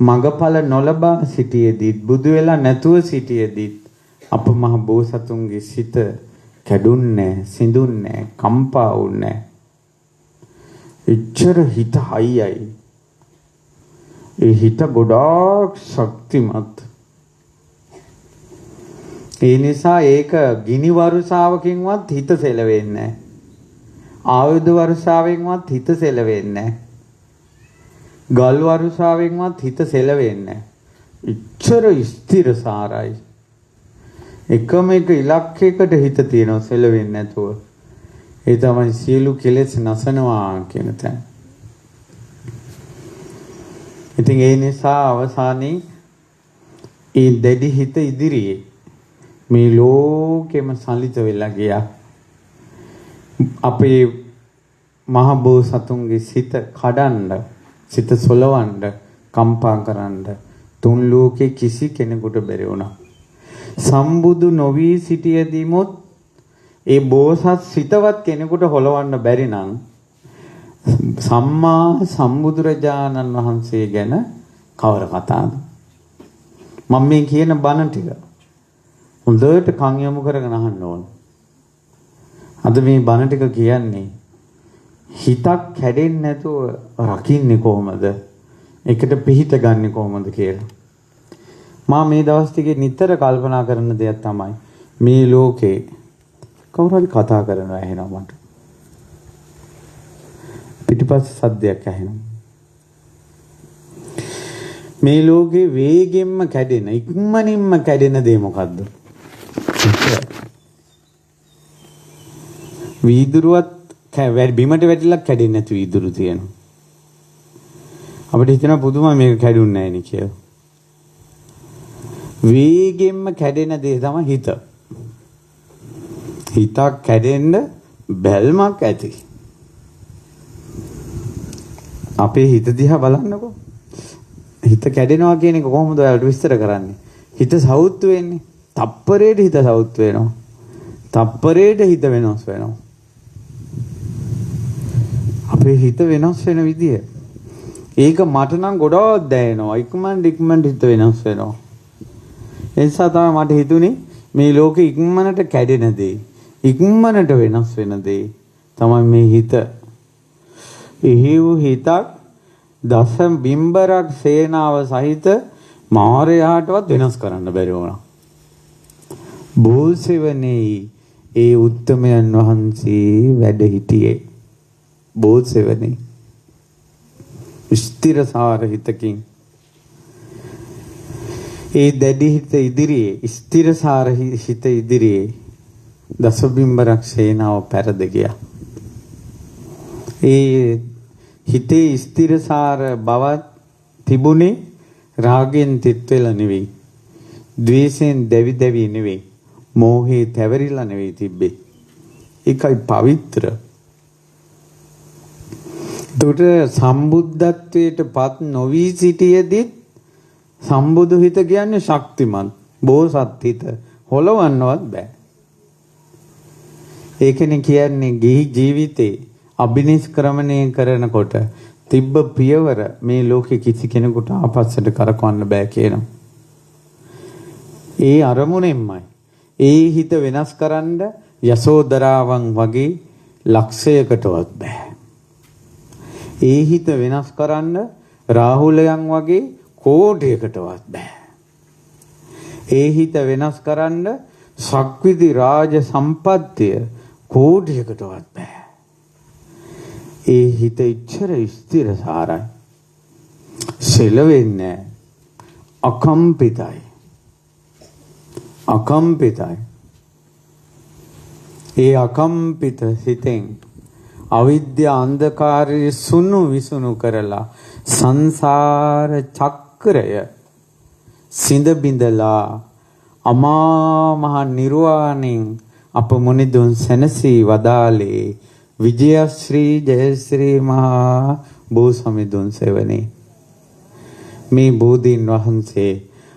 මගඵල නොලබා සිටියේදීත් බුදු වෙලා නැතුව සිටියේදීත් අප මහ බෝසතුන්ගේ සිත කැඩුන්නේ සිඳුන්නේ කම්පා වුන්නේ. එච්චර හිත හයියයි. ඒ හිත ගොඩාක් ශක්තිමත්. ඒ නිසා ඒක ගිනි වරුසාවකින්වත් හිත සෙලවෙන්නේ නැහැ. ආයුධ වරුසාවෙන්වත් හිත සෙලවෙන්නේ නැහැ. ගල් වරුසාවෙන්වත් හිත සෙලවෙන්නේ නැහැ. ඉච්ඡර ස්ථිරසාරයි. එකම එක ඉලක්කයකට හිත තියෙනවා සෙලවෙන්නේ නැතුව. ඒ තමයි සියලු කෙලෙස් නැසනවා කියන තැන. ඉතින් ඒ නිසා අවසානයේ ඒ දෙඩි හිත ඉදිරියේ මේ ලෝකෙම සලිත වෙලා ගියා. අපේ මහ බෝසතුන්ගේ සිත කඩන්න, සිත සොලවන්න, කම්පා කරන්න තුන් ලෝකේ කිසි කෙනෙකුට බැරි වුණා. සම්බුදු නොවි සිටියදීමොත් ඒ බෝසත් සිතවත් කෙනෙකුට හොලවන්න බැරි නම් සම්මා සම්බුදුරජාණන් වහන්සේ ගැන කවර කතාවද? මම මේ කියන බණ ටික හොඳට කන් යොමු කරගෙන අහන්න ඕන. අද මේ බණ ටික කියන්නේ හිතක් කැඩෙන්නේ නැතුව රකින්නේ කොහොමද? ඒකට පිහිට ගන්නෙ කොහොමද කියලා. මා මේ දවස් ටිකේ නිතර කල්පනා කරන දෙයක් තමයි මේ ලෝකේ කවුරු හරි කතා කරනවා ඇහෙනවා මට. පිටිපස්සේ සද්දයක් ඇහෙනවා. මේ ලෝකේ වේගෙන්ම කැඩෙන ඉක්මනින්ම කැඩෙන දේ මොකද්ද? වීදුරුවත් බිමට වැටිලා කැඩෙන්නේ නැති වීදුරු තියෙනවා. අපිට හිතෙනවා පුදුම මේක කැඩුන්නේ නැහැ නේ කියලා. වේගෙන්ම කැඩෙන දේ තමයි හිත. හිතක් කැඩෙන්න බැල්මක් ඇති. අපේ හිත දිහා බලන්නකෝ. හිත කැඩෙනවා කියන එක කොහොමද ඔයාලට විස්තර කරන්නේ? හිත සවුත් වෙන්නේ. තප්පරේට හිත සවුත් වෙනවා. තප්පරේට හිත වෙනස් වෙනවා. අපේ හිත වෙනස් වෙන විදිය. ඒක මට නම් ගොඩාක් දැනෙනවා. ඉක්මනට හිත වෙනස් වෙනවා. ඒ නිසා තමයි මට හිතුනේ මේ ලෝකෙ ඉක්මනට කැඩෙන දේ, ඉක්මනට වෙනස් වෙන දේ තමයි මේ හිත. එහිව හිතක් දස බිම්බරක් සේනාව සහිත මාරයාටවත් වෙනස් කරන්න බැරි වුණා. බෝසෙවනේ ඒ උත්තමයන් වහන්සේ වැඩ හිටියේ. බෝසෙවනේ ස්ථිරසාර හිතකින් ඒ දැඩි හිත ඉදිරියේ ස්ථිරසාර හිත ඉදිරියේ දසබිම්බරක් සේනාව පෙරද ගියා. ඒ හිතේ ස්ථිරසාර බවක් තිබුණේ රාගෙන් තිත් වෙලා නෙවෙයි, ද්වේෂයෙන් දැවි දැවි නෙවෙයි, මෝහේ තැවරිලා නෙවෙයි තිබ්බේ. ඒකයි පවිත්‍ර. දුර සම්බුද්ධත්වයට පත් නොවි සිටියේදී සම්බුදු හිත කියන්නේ ශක්තිමත් බෝසත් හිත හොලවන්නවත් බෑ. ඒකනේ කියන්නේ ගිහි ජීවිතේ අභිනිෂ්ක්‍රමණය කරනකොට තිබ්බ පියවර මේ ලෝකේ කිසි කෙනෙකුට ආපස්සට කරකවන්න බෑ කියනවා. ඒ අරමුණෙන්මයි ඒ හිත වෙනස් කරන්න යසෝදරාවන් වගේ ලක්ෂයකටවත් බෑ. ඒ හිත වෙනස් කරන්න රාහුලයන් වගේ කෝටියකටවත් බෑ. ඒ හිත වෙනස් කරන්න ශක්විති රාජ සම්පත්තිය කෝටියකටවත් බෑ. ඒ හිත ඉච්ඡර ස්ථිරසාරයි. සෙලවෙන්නේ අකම්පිතයි. අකම්පිතයි. ඒ අකම්පිත හිතෙන් අවිද්‍යා අන්ධකාරයේ සුණු විසුණු කරලා සංසාර චක්‍රය සිඳ බිඳලා අමා මහ නිර්වාණින් අප මුනිදුන් සැනසී වදාලේ විජයශ්‍රී ජයශ්‍රී මහා බෝසමිඳුන් සෙවණේ. මේ බෝධීන් වහන්සේ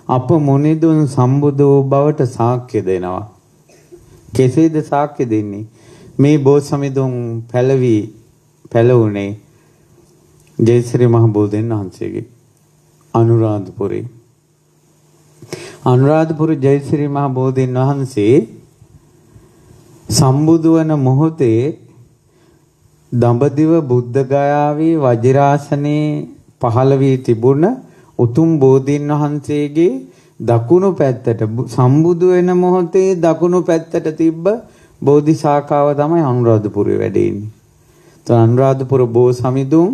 අප මුනිදුන් සම්බුදු බවට සාක්ෂි දෙනවා. කෙසේද සාක්ෂි දෙන්නේ? මේ බෝසමිඳුන් පැලවුනේ ජයශ්‍රී මහ බෝධීන් වහන්සේගේ අනුරාධපුරේ. අනුරාධපුර ජයශ්‍රී මහ බෝධීන් වහන්සේ සම්බුදු වන මොහොතේ දඹදිව බුද්ධ ගයාවේ වජිරාසනේ පහළ වී තිබුණ උතුම් බෝධීන් වහන්සේගේ දකුණු පැත්තට සම්බුදු වෙන මොහොතේ දකුණු පැත්තට තිබ්බ බෝධි ශාඛාව තමයි අනුරාධපුරේ වැඩ ඉන්නේ. તો අනුරාධපුර බෝසමිඳුන්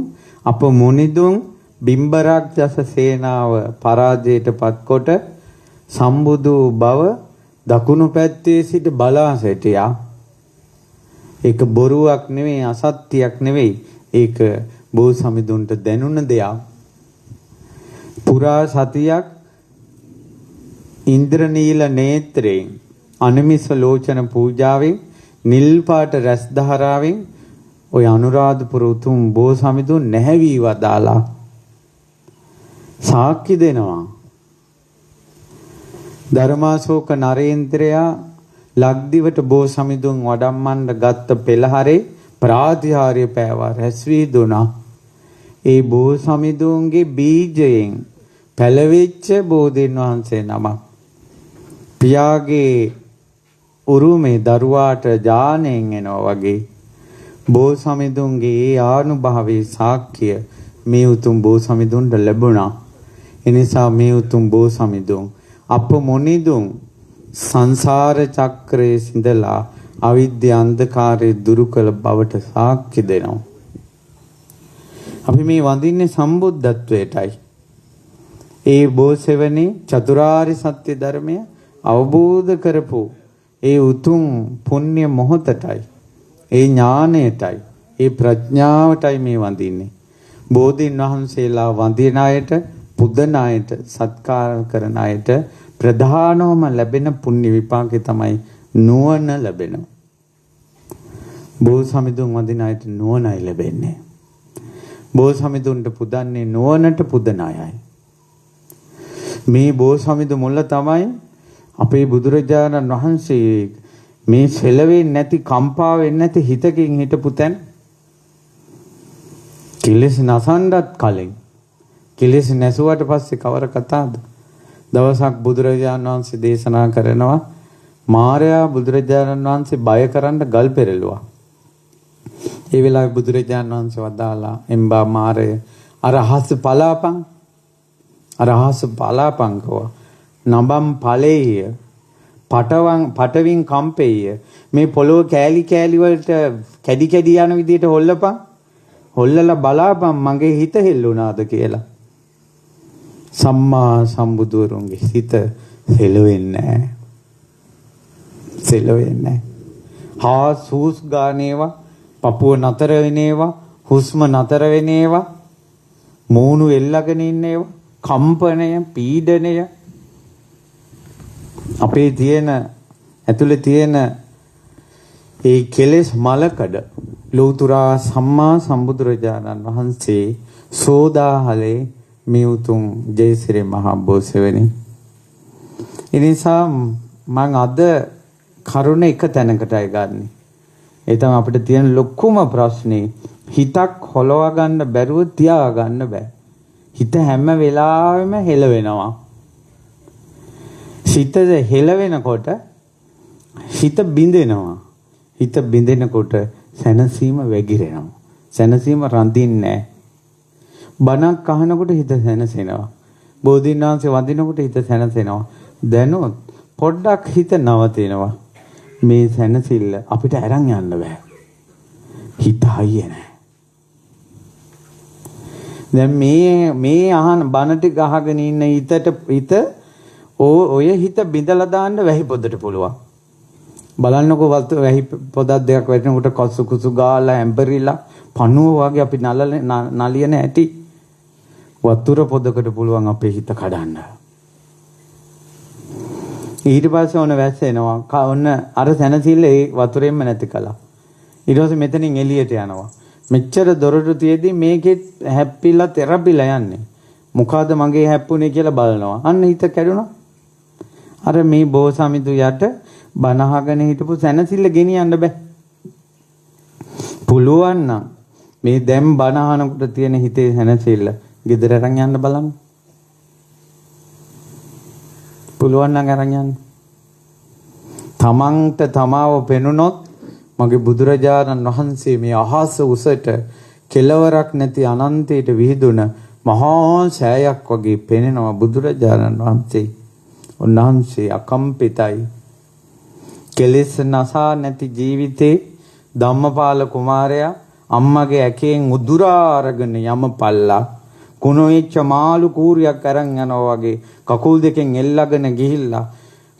අප මුනිදුන් බිම්බරක් දස සේනාව පරාජයට පත්කොට සම්බුදු බව දකුණු පැත්තේ සිට බලා සිටියා. ඒක බොරුවක් නෙවෙයි, අසත්‍යයක් නෙවෙයි. ඒක බෝසමිඳුන්ට දැනුණ දෙයක්. පුරා සතියක් ඉන්ද්‍රනීල නේත්‍රයෙන් අනිමිස ලෝචන පූජාවෙන් නිල් පාට රැස් දහරාවෙන් ඔය අනුරාධපුර උතුම් බෝසමිඳුන් නැහැවී වදාලා සාක්ෂි දෙනවා. ධර්මාශෝක නරේන්ද්‍රයා ලක්දිවට බෝසමිඳුන් වඩම්මන්න ගත්ත පෙළහරේ ප්‍රාතිහාර්ය පෑවා රැස්වී දුනා. ඒ බෝසමිඳුන්ගේ බීජයෙන් පැලවෙච්ච බෝධීන් වහන්සේ නමක්. පියාගේ උරුමේ දරුවාට ඥාණයෙන් එනවා වගේ බෝසමිඳුන්ගේ ඒ ආනුභාවයේ සාක්ෂිය මේ උතුම් බෝසමිඳුන්ට ලැබුණා. එනිසා මේ උතුම් බෝසමිඳුන් අප මොනිදුන් සංසාර චක්‍රයේ සිඳලා අවිද්‍යා අන්ධකාරයේ දුරු කළ බවට සාක්ෂි දෙනවා. අපි මේ වඳින්නේ සම්බුද්ධත්වයටයි. ඒ බෝසෙවණේ චතුරාර්ය සත්‍ය ධර්මය අවබෝධ කරපු ඒ උතුම් පුණ්‍ය මොහොතටයි. ඒ ඥාණයටයි, ඒ ප්‍රඥාවටයි මේ වඳින්නේ. බෝධීන් වහන්සේලා වඳින අයට, පුදන අයට, සත්කාර කරන අයට ප්‍රධානවම ලැබෙන පුණ්‍ය විපාකේ තමයි නුවණ ලැබෙනවා. බෝසමිඳුන් වඳින අයට නුවණයි ලැබෙන්නේ. බෝසමිඳුන්ට පුදන්නේ නුවණට පුදන අයයි. මේ බෝසමිඳු මුල්ල තමයි අපේ බුදුරජාණන් වහන්සේ මේ සෙලවෙන්නේ නැති, කම්පා වෙන්නේ නැති හිතකින් හිටපු තැන. කෙලෙස් නසන්නත් කලින්, කෙලෙස් නැසුවට පස්සේ කවර කතාවද? දවසක් බුදුරජාණන් වහන්සේ දේශනා කරනවා, මාරයා බුදුරජාණන් වහන්සේ බය කරන්න ගල් පෙරළුවා. ඒ වෙලාවේ බුදුරජාණන් වහන්සේ වදාලා, එම්බා මාරය අරහස් පලාපං, අරහස් පලාපංකව නබම් ඵලේය පටවින් කම්පේය. මේ පොළොව කෑලි කෑලි වලට කැඩි කැඩි යන විදිහට හොල්ලපන්, හොල්ලලා බලාපන් මගේ හිත හෙල්ලුණාද කියලා. සම්මා සම්බුදුරුන්ගේ හිත හෙලවෙන්නේ නැහැ. සෙලවෙන්නේ නැහැ. හාසූස් ගානේවා, පපුව නතර වෙනේවා, හුස්ම නතර වෙනේවා, මූණු එල්ලගෙන ඉන්නේවා, කම්පනය, පීඩනය, අපේ තියෙන ඇතුලේ තියෙන ඒ කෙලෙස් මලකඩ ලෝතුරා සම්මා සම්බුදුරජාණන් වහන්සේ සෝදාහලේ මේ උතුම් ජයසිරි මහා බෝසෙවණි. ඒ නිසා මම අද කරුණ එක තැනකටයි ගන්නෙ. ඒ තමයි අපිට තියෙන ලොකුම ප්‍රශ්නේ. හිතක් හොලවා ගන්න බැරුව තියා ගන්න බෑ. හිත හැම වෙලාවෙම හෙලවෙනවා. හිත හෙලවෙනකොට හිත බිඳෙනවා. හිත බිඳෙනකොට සැනසීම වැగిරෙනවා. සැනසීම රඳින්නේ නැහැ. බණක් අහනකොට හිත සැනසෙනවා. බෝධීන් වහන්සේ වඳිනකොට හිත සැනසෙනවා. දැනොත් පොඩ්ඩක් හිත නවතිනවා. මේ සැනසෙල්ල අපිට අරන් යන්න බෑ. හිත හයිය නැහැ. දැන් මේ අහන බණ ටික අහගෙන ඉන්න හිත ඔය හිත බිඳලා දාන්න වැහි පොදට පුළුවන්. බලන්නකෝ වැහි පොදක් දෙකක් වැටෙනකොට කසු කුසු ගාලා ඇඹරිලා පණුව වගේ අපි නලියන ඇති. වතුර පොදකට පුළුවන් අපේ හිත කඩන්න. ඊට පස්සේ ඔන්න වැස්ස එනවා. ඔන්න අර සැනසෙල්ල ඒ වතුරෙන්ම නැති කළා. ඊට පස්සේ මෙතනින් එළියට යනවා. මෙච්චර දොරටු තියේදී මේකෙත් හැප්පිලා තෙරපිලා යන්නේ. මොකද මගේ හැප්පුනේ කියලා බලනවා. අන්න හිත කැඩුණා. අර මේ බෝසමිඳු යට බනහගෙන හිටපු සැනසෙල්ල ගෙනියන්න බෑ. පුළුවන් නම් මේ දැන් බනහනකට තියෙන හිතේ සැනසෙල්ල ගෙදර අරන් යන්න බලන්න. පුළුවන් නම් අරන් යන්න. තමන්ට තමාව පෙනුනොත් මගේ බුදුරජාණන් වහන්සේ මේ අහස උසට කෙලවරක් නැති අනන්තයට විහිදුන මහා සෑයක් වගේ පෙනෙනවා බුදුරජාණන් වහන්සේ. උන්වහන්සේ අකම්පිතයි. කෙලෙස් නසා නැති ජීවිතේ ධම්මපාල කුමාරයා අම්මගේ ඇකෙන් උදුරා අරගෙන යමපල්ලා කුණු වෙච්ච මාළු කූරියක් අරන් යනවා වගේ කකුල් දෙකෙන් එල්ලගෙන ගිහිල්ලා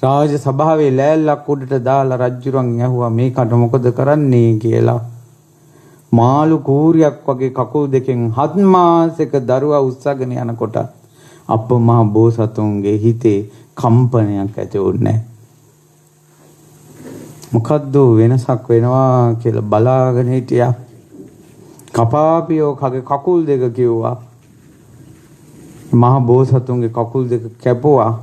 රාජ සභාවේ ලෑල්ලක් උඩට දාලා රජුරන් ඇහුවා මේකට මොකද කරන්නේ කියලා. මාළු කූරියක් වගේ කකුල් දෙකෙන් 7 මාසයක දරුවා උස්සගෙන යනකොට අප්පමහා බෝසතුන්ගේ හිතේ කම්පනයක් ඇති වුණේ. මොකද්ද වෙනසක් වෙනවා කියලා බලාගෙන හිටියා. කපාපියෝ කගේ කකුල් දෙක කිව්වා. මහා බෝසතුන්ගේ කකුල් දෙක කැපුවා.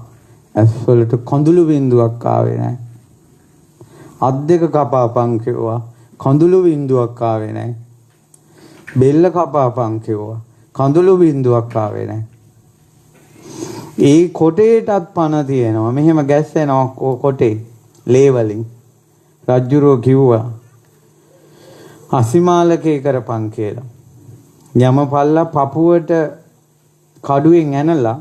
ඇස්වලට කඳුළු බින්දුවක් ආවේ නැහැ. අත් දෙක කපාපන් කිව්වා. කඳුළු බින්දුවක් ආවේ නැහැ. බෙල්ල කපාපන් කිව්වා. කඳුළු බින්දුවක් ආවේ නැහැ. ඒ කොටේටත් පණ තියෙනවා. මෙහෙම ගැස්සෙනවා කොටේ ලේ වලින්. රජුරෝ කිව්වා අසිමාලකේ කරපන් කියලා. යමපල්ලා පපුවට කඩුවෙන් ඇනලා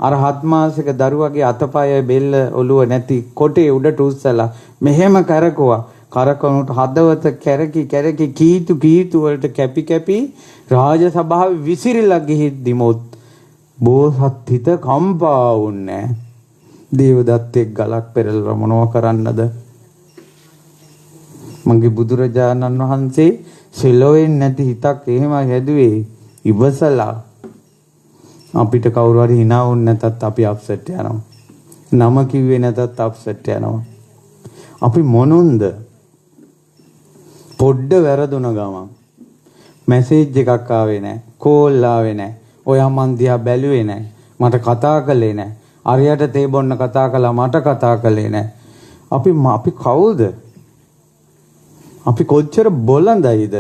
අර 7 මාසයක දරුවගේ අතපය බෙල්ල ඔළුව නැති කොටේ උඩට උස්සලා මෙහෙම කරකුවා. කරකවනට හදවත කැරකි කීතු වලට කැපි රාජ සභාවේ විසිරිලා ගිහිද්දිමොත් බෝසත් හිත කම්පා වුන්නේ. දේවදත්තෙක් ගලක් පෙරලලා මොනව කරන්නද? මගේ බුදුරජාණන් වහන්සේ සෙලවෙන්නේ නැති හිතක් එහෙම හැදුවේ ඉවසලා. අපිට කවුරු හරි hina වුනේ නැතත් අපි අප්සෙට් යනවා. නම කිව්වේ නැතත් අප්සෙට් යනවා. අපි මොනුන්ද? පොඩ්ඩ වැරදුන ගමන් මැසේජ් එකක් ආවේ නැහැ. කෝල් ආවේ නැහැ. ඔයා මන් දිහා බැලුවේ නැහැ. මට කතා කළේ නැහැ. අරයට තේ බොන්න කතා කළා මට කතා කළේ නැහැ. අපි කවුද? අපි කොච්චර බොළඳයිද?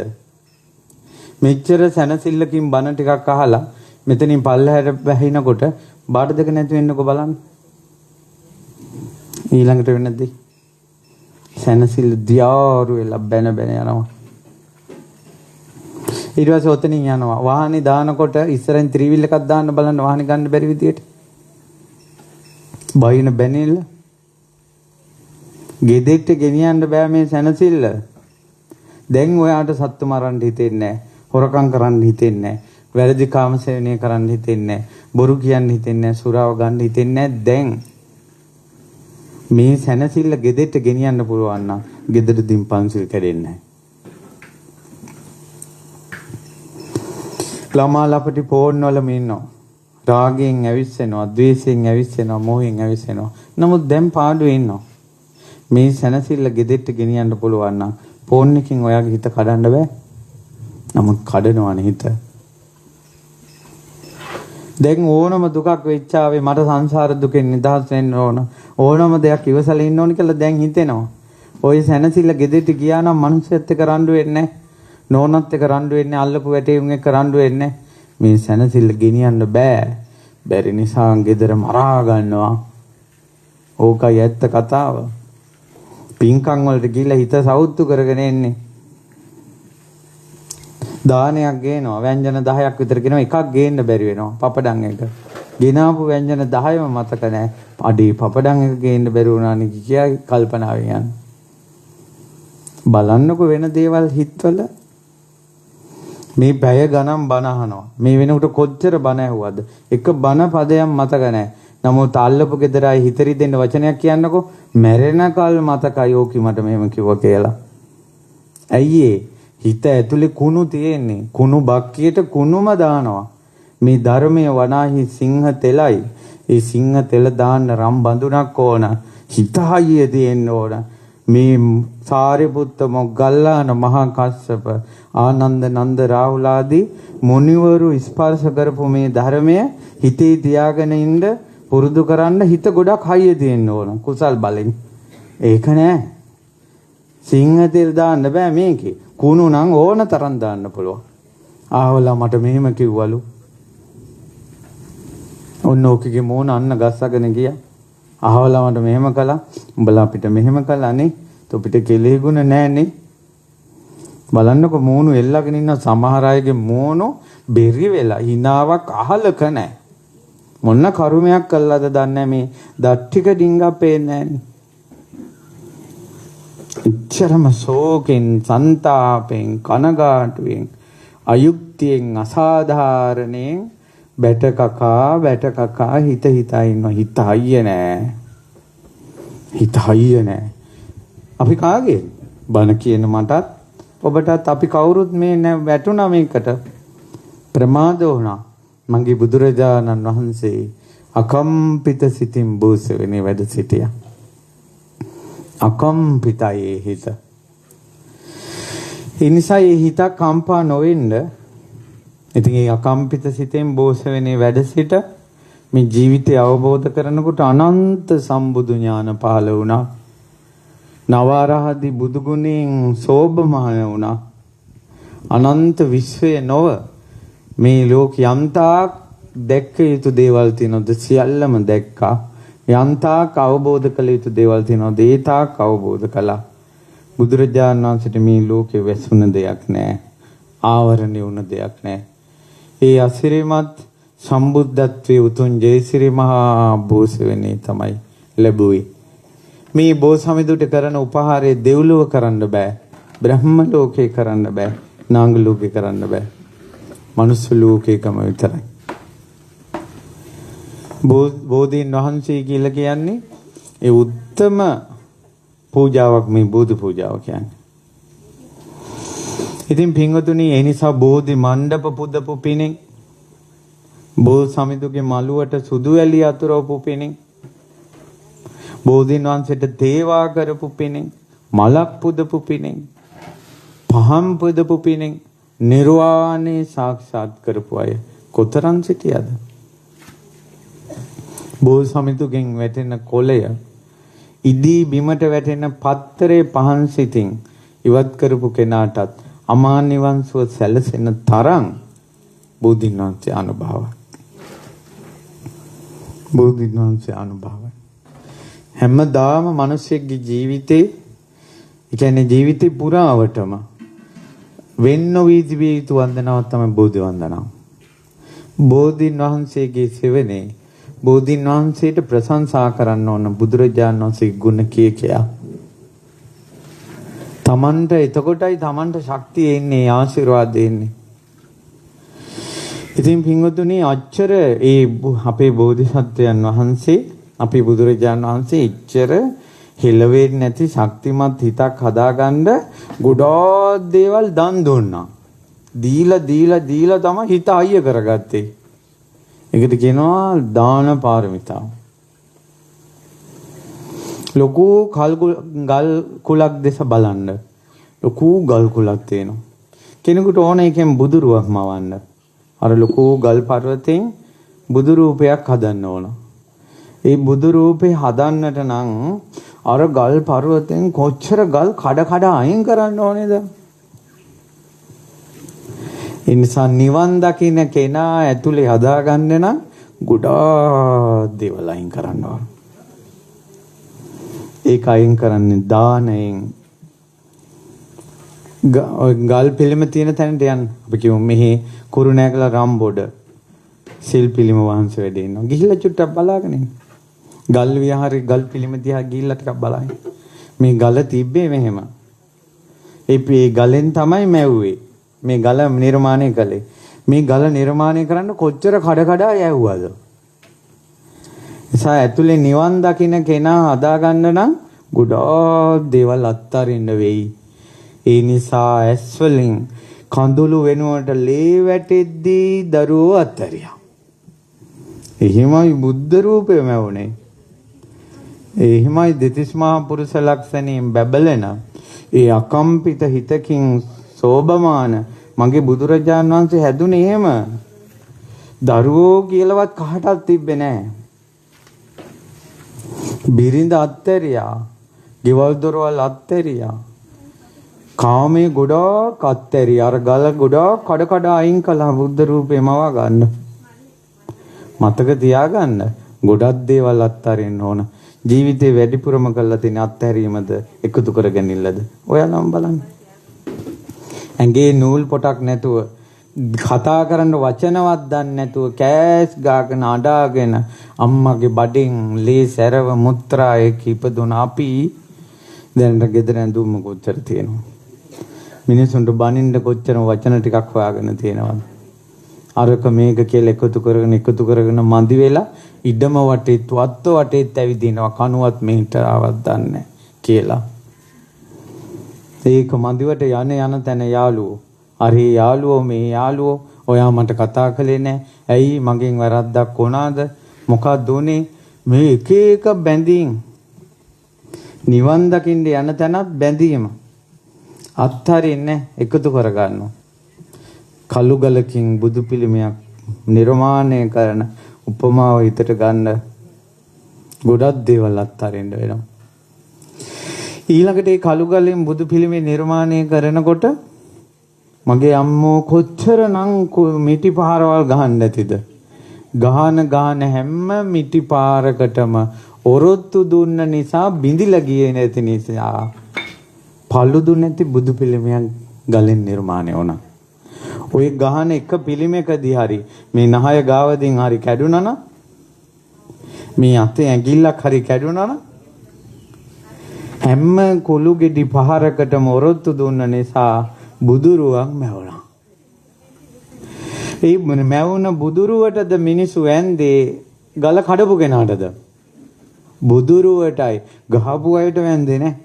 මෙච්චර සැනසෙල්ලකින් බණ ටිකක් අහලා මෙතනින් පල්ලෙහාට බහිනකොට බාඩ දෙක නැති වෙන්නකො බලන්න. ඊළඟට වෙන්නේ නැද්ද? සැනසෙල්ල දියාරු වෙලා බැන යනවා. ඊට පස්සේ ඔතනින් යනවා. වාහනේ දානකොට ඉස්සරහින් ත්‍රිවිල් එකක් දාන්න බලන්න වාහනේ ගන්න බැරි විදියට. බයින බැනිල්ල. ගෙදෙට්ට ගෙනියන්න බෑ මේ සැනසෙල්ල. දැන් ඔයාට සත්තු මරන්න හිතෙන්නේ නැහැ. හොරකම් කරන්න හිතෙන්නේ නැහැ. වැරදි කාම සේවනය කරන්න හිතෙන්නේ නැහැ. බොරු කියන්න හිතෙන්නේ නැහැ. සුරාව ගන්න හිතෙන්නේ නැහැ. දැන් මේ සැනසෙල්ල ගෙදෙට්ට ගෙනියන්න පුළුවන් නම් ගෙදරදීන් පන්සිල් කැඩෙන්නේ නැහැ. ළමා ලපටි ෆෝන් වලම ඉන්නවා. රාගයෙන් ඇවිස්සෙනවා, ද්වේෂයෙන් ඇවිස්සෙනවා, මෝහයෙන් ඇවිස්සෙනවා. නමුත් දැන් පාඩුවේ ඉන්නවා. මේ සැනසෙල්ල ගෙදෙට්ට ගෙනියන්න පුළුවන් නම් ෆෝන් එකකින් ඔයාගේ හිත කඩන්න බෑ. නමුත් කඩනවනේ හිත. දැන් ඕනම දුකක් වෙච්චාවේ මට සංසාර දුකෙන් නිදහස් වෙන්න ඕන. ඕනම දෙයක් ඉවසලා ඉන්න ඕන කියලා දැන් හිතෙනවා. ওই සැනසෙල්ල ගෙදෙට්ට ගියා නම් මිනිස්සුත් එක්ක රණ්ඩු වෙන්නේ නැහැ. නෝනත් එක්ක රණ්ඩු වෙන්නේ, අල්ලපු වැටේුම් එක්ක රණ්ඩු වෙන්නේ. මේ සැනසෙල්ල ගෙනියන්න බෑ. බැරි නිසා ගෙදර මරා ගන්නවා. ඕකයි ඇත්ත කතාව. පින්කම් වලට ගිහිල්ලා හිත සෞතු කරගෙන එන්නේ. දානයක් ගේනවා. ව්‍යංජන 10ක් විතර ගෙනවා. එකක් ගේන්න බැරි වෙනවා. පපඩම් එක. ගෙනාපු ව්‍යංජන 10ම මතක නැහැ. අඩේ පපඩම් එක ගේන්න බැරි වුණානේ කියා කල්පනාවෙන් යන. බලන්නකො වෙන දේවල් හිතවල මේ බය ගණන් බණ අහනවා. මේ වෙනකොට කොච්චර බණ ඇහුවද? එක බණ පදයක් මතක නැහැ. නමුත් අල්ලපු ගෙදරයි හිතරි දෙන්න වචනයක් කියන්නකෝ. මැරෙනකල් මතකයි ඕකි මට මෙහෙම කිව්වා කියලා. ඇයි හිත ඇතුලේ කුණු තියෙන්නේ. කුණු බක්කියට කුණුම දානවා. මේ ධර්මයේ වනාහි සිංහ තෙලයි. ඒ සිංහ තෙල දාන්න රම් බඳුනක් ඕන. හිත හයිය තියෙන්න ඕන. මේ සාරිපුත්ත මොග්ගල්ලාන මහා කස්සප ආනන්ද නන්ද රාහුල ආදී මුනිවරු ස්පර්ශ කරපු මේ ධර්මය හිතේ තියාගෙන ඉන්න පුරුදු කරන්න හිත ගොඩක් හයිය තියෙන්න ඕන කුසල් බලෙන්. ඒක නෑ. සිංහ තෙල් දාන්න බෑ මේකේ. කුණු නම් ඕන තරම් දාන්න පුළුවන්. ආවලා මට මෙහෙම කිව්වලු. ඔන්න ඕකගේ මෝන අන්න ගස්සගෙන ගියා. අහවලා මට මෙහෙම කළා. උඹලා අපිට මෙහෙම කළානේ. තොපිට කෙලෙහිගුණ නැහනේ. බලන්නකො මෝනු එල්ලගෙන ඉන්න සමහර අයගේ මෝනෝ බෙරි වෙලා හිනාවක් අහලක නැහැ. මොන කරුමයක් කළාද දන්නේ මේ දත් ටික ඩිංගා පේන්නේ නැහැ. ඉච්ඡරම සෝකෙන් සන්තාපෙන් කනගාටුවෙන් අයුක්තියෙන් අසාධාරණයෙන් බැට කකා හිත හිතා ඉන්නවා. හිත හයිය නෑ. හිත හයිය නෑ. අපි කාගේ බණ කියන මටත් ඔබටත් අපි කවුරුත් මේ වැටුණා මේකට. ප්‍රමාද වුණා. මගේ බුදුරජාණන් වහන්සේ අකම්පිත සිතින් බෝසෙවනේ වැඩ සිටියා. අකම්පිතයි හිත. ඒ නිසා මේ හිත කම්පා නොවෙන්න ඉතින් මේ අකම්පිත සිතෙන් බෝසෙවනේ වැඩ සිට මේ ජීවිතය අවබෝධ කරනකොට අනන්ත සම්බුදු ඥාන පහළ වුණා. නවරහදී බුදු ගුණෙන් සෝභමාන වුණා. අනන්ත විශ්වය නොව මේ ලෝක යම්තාක් දැක්ක යුතු දේවල් තියෙනවද සියල්ලම දැක්කා. යම්තාක් අවබෝධ කළ යුතු දේවල් තියෙනවද ඒ තාක් අවබෝධ කළා. බුදුරජාණන් වහන්සේට මේ ලෝකේ වැසුණ දෙයක් නැහැ. ආවරණය වුණ දෙයක් නැහැ. ඒ අසිරිමත් සම්බුද්ධත්වයේ උතුම් ජයසිරි මහා බෝසෙවණේ තමයි ලැබුවේ. මේ බෝසමිඳුට කරන උපහාරය දෙව්ලොව කරන්න බෑ. බ්‍රහ්ම ලෝකේ කරන්න බෑ. නාග ලෝකේ කරන්න බෑ. මනුස්ස ලෝකේකම විතරයි. බෝධීන් වහන්සේ කියලා කියන්නේ ඒ උත්තම පූජාවක් මේ බෝධි පූජාව කියන්නේ. ඉතින් පින්වතුනි ඒ නිසා බෝධි මණ්ඩප පුදපු පිණින් බෝසමිඳුගේ මළුවට සුදු ඇලි අතුරවපු පිණින් බෝධීන් වහන්සේට තේවා කරපු පිණින් මලක් පුදපු පිණින් පහම් පුදපු පිණින් නිර්වාණය සාක්ෂාත් කරපු අය කොතරම් සිටියද? බෝසමිඳුගෙන් වැටෙන කොළය ඉදී බිමට වැටෙන පත්තරේ පහන් සිතින් ඉවත් කරපු කෙනාටත් අමා නිවන් සුව සැලසෙන තරම් බෝධීන් වහන්සේ අනුභවයි. බෝධීන් වහන්සේ අනුභවයි. හැමදාම මිනිස්සෙක්ගේ ජීවිතේ, ඒ කියන්නේ ජීවිතේ පුරාවටම වෙන්න වීදි යුතු වන්දනාවක් තමයි බෝධි වන්දනාව. බෝධීන් වහන්සේගේ සෙවණේ බෝධීන් වහන්සේට ප්‍රශංසා කරන්න ඕන බුදුරජාණන් වහන්සේගේ ගුණ කියා. තමන්ට එතකොටයි තමන්ට ශක්තිය එන්නේ, ආශිර්වාද එන්නේ. ඉතින් පින්වතුනි අච්චර ඒ අපේ බෝධිසත්වයන් වහන්සේ, අපේ බුදුරජාණන් වහන්සේ ඉච්චර හෙළවෙන්නේ නැති ශක්තිමත් හිතක් හදාගන්න ගොඩාක් දේවල් දන් දුන්නා. දීලා තමයි හිත අයිය කරගත්තේ. ඒකට කියනවා දාන පාරමිතාව. ලොකු ගල් කුලක් දෙස බලන්න. ලොකු ගල් කුලක් තියෙනවා. කෙනෙකුට ඕන එකෙන් බුදුරුවක් මවන්න. අර ලොකු ගල් පර්වතයෙන් බුදු රූපයක් හදන්න ඕන. ඒ බුදු රූපේ හදන්නට නම් අර ගල් පර්වතයෙන් කොච්චර ගල් කඩ අයින් කරන්න ඕනේද? ඒ නිසා නිවන් දකින්න කෙනා ඇතුලේ හදාගන්න නම් ගොඩාක් දේවල් අයින් කරන්න ඕන. ඒක අයින් කරන්නේ දානයෙන්. ගල් පිළිම තියෙන තැනට යන්න. අපි කියමු මෙහි කුරුණෑගල රම්බොඩ සිල් පිළිම වහන්සේ වැඩ ඉන්නවා. ගිහිල්ලා චුට්ටක් බලාගෙන ඉන්න. ගල් විහාරේ ගල් පිළිම දිහා ගිහිල්ලා ටිකක් බලන්න. මේ ගල තිබ්බේ මෙහෙම. ඒ ගලෙන් තමයි මැව්වේ. මේ ගල නිර්මාණය කළේ. මේ ගල නිර්මාණය කරන්න කොච්චර කඩ යැව්වද? නිසා ඇතුලේ නිවන් දකින්න කෙනා හදාගන්න නම් ගොඩාක් දේවල් අත්හරින්න වෙයි. ඒ නිසා ඇස් වලින් කඳුළු වෙනුවට ලේ වැටෙද්දී දරුවෝ අත්හැරියා. එහෙමයි බුද්ධ රූපෙම වුණේ. එහෙමයි දෙතිස් මහා පුරුෂ ලක්ෂණයෙන් බැබලෙන ඒ අකම්පිත හිතකින් සෝභමාන මගේ බුදුරජාණන් වහන්සේ හැදුනේ එහෙම. දරුවෝ කියලාවත් කහටක් තිබ්බේ නැහැ. බිරිඳ අත්හැරියා. ගෙවල් දොරවල් අත්හැරියා. කාමයේ ගොඩාක් අත්හැරියා. අර ගල ගොඩාක් කඩ අයින් කළා බුද්ධ රූපේ මවා ගන්න. මතක තියාගන්න ගොඩක් දේවල් අත්හරින්න ඕන. ජීවිතේ වැඩිපුරම කරලා තියෙන අත්හැරීමද එකතු කරගනින්නද? ඔයාලම බලන්න. ඇඟේ නූල් පොටක් නැතුව, කතා කරන්න වචනවත් දන්නේ නැතුව, කෑස් ගාගෙන අඬාගෙන අම්මගේ බඩෙන් ලේ සැරව මුත්‍රා එක්ක ඉපදුන අපි දැනට ගෙදර ඇඳුම් කොච්චර තියෙනවද? මිනිසුන්ට බනින්න කොච්චර වචන ටිකක් හොයාගෙන තියෙනවද? අරක මේක කියලා එකතු කරගෙන මදි වෙලා ඉඩම වටේ වත්ත වටේත් ඇවිදිනවා කනුවත් මෙහෙටවත් දන්නේ කියලා. ඒක මදිවට යන තැන යාළුවෝ, අරේ යාළුවෝ මේ යාළුවෝ ඔයා මට කතා කළේ නැහැ. ඇයි මගෙන් වැරද්දක් වුණාද? මොකක්ද උනේ? මේ එක එක බැඳීම්. නිවන් දකින්න යන තැනත් බැඳීම. අත්හරින්නේ එකතු කරගන්නවා. කළු ගලකින් බුදු පිළිමයක් නිර්මාණය කරන උපමාව හිතට ගන්න ගොඩක් දේවල් අත්හරින්න වෙනවා. ඊළඟට ඒ කළු ගලෙන් බුදු පිළිමේ නිර්මාණය කරනකොට මගේ අම්මෝ කොච්චරනම් මිටි පාරවල් ගහන්න ඇතිද? ගහන හැම මිටි පාරකටම ඔරොත්තු දුන්න නිසා බිඳිලා ගියේ නැති නිසා පළුදු නැති බුදු පිළිමයක් ගලෙන් නිර්මාණය වුණා. ඔය ගහන එක පිළිමයකදී හරි මේ නහය ගාවදින් හරි කැඩුනා නම් මේ අතේ ඇඟිල්ලක් හරි කැඩුනා නම් හැම කුළු ගෙඩි පහරකටම ඔරොත්තු දුන්න නිසා බුදුරුවක් මැවුණා. ඒ මැවුණ බුදුරුවටද මිනිසු වැන්දේ ගල කඩපු කෙනාටද? බුදුරුවටයි. ගහපු අයට වැන්දේ නැහැ.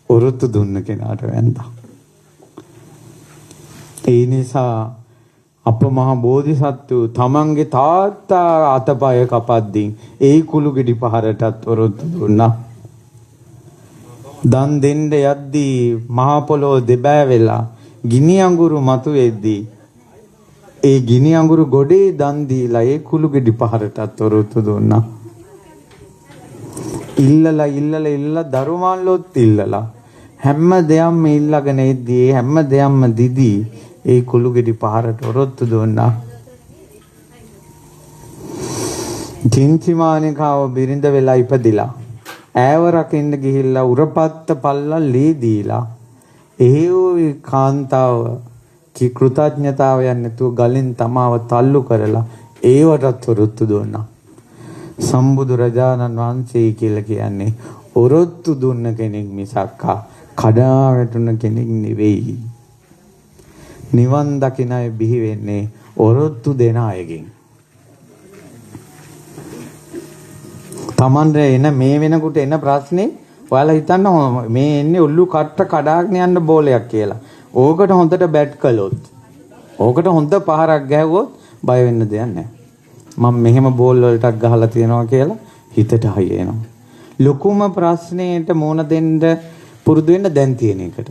ඔරොත්තු දුන්න කෙනාට වැන්දා. ඒ නිසා අප මහ බෝධිසත්වෝ තමන්ගේ තාත්තා අතපය කපද්දී ඒ කුළු ගෙඩි පහරටත් ඔරොත්තු දුන්නා. දන් දෙන්න යද්දී මහ පොළොව දෙබෑ වෙලා ගිනි අඟුරු මතුවෙද්දී ඒ ගිනි අඟුරු ගොඩේ දන් දීලා ඒ කුළු ගෙඩි පහරටත් ඔරොත්තු දුන්නා. ඉල්ලලා දරුමාල්ලොත් ඉල්ලලා හැම දෙයක්ම ඉල්ලගෙන ඉද්දී හැම දෙයක්ම දිදී ඒ කුළු ගෙඩි පහරට ඔරොත්තු දුන්නා. චින්චිමානිකාව බිරිඳ වෙලා ඉපදිලා ඈව රකින්න ගිහිල්ලා උරපත්ත පල්ලා ලී දීලා ඒ කාන්තාව කෘතඥතාවයක් නැතුව ගලින් තමාව තල්ලු කරලා ඒවටත් ඔරොත්තු දුන්නා. සම්බුදු රජාණන් වහන්සේ කියලා කියන්නේ ඔරොත්තු දුන්න කෙනෙක් මිසක්කා කඩා වැටුණ කෙනෙක් නෙවෙයි. නිවන් දකින අය බිහි වෙන්නේ ඔරොත්තු දෙන අයගෙන්. තමන්ට එන මේ වෙනකොට එන ප්‍රශ්නේ ඔයාලා හිතන්න මේ එන්නේ ඔල්ලු කට්ට කඩාගෙන යන්න බෝලයක් කියලා. ඕකට හොඳට බැට් කළොත්, ඕකට හොඳ පහරක් ගැහුවොත් බය වෙන්න දෙයක් නැහැ. මම මෙහෙම බෝල් වලටක් ගහලා තියනවා කියලා හිතට හයි එනවා. ලොකුම ප්‍රශ්නේට මුහුණ දෙන්න පුරුදු වෙන්න දැන් තියෙන එකට.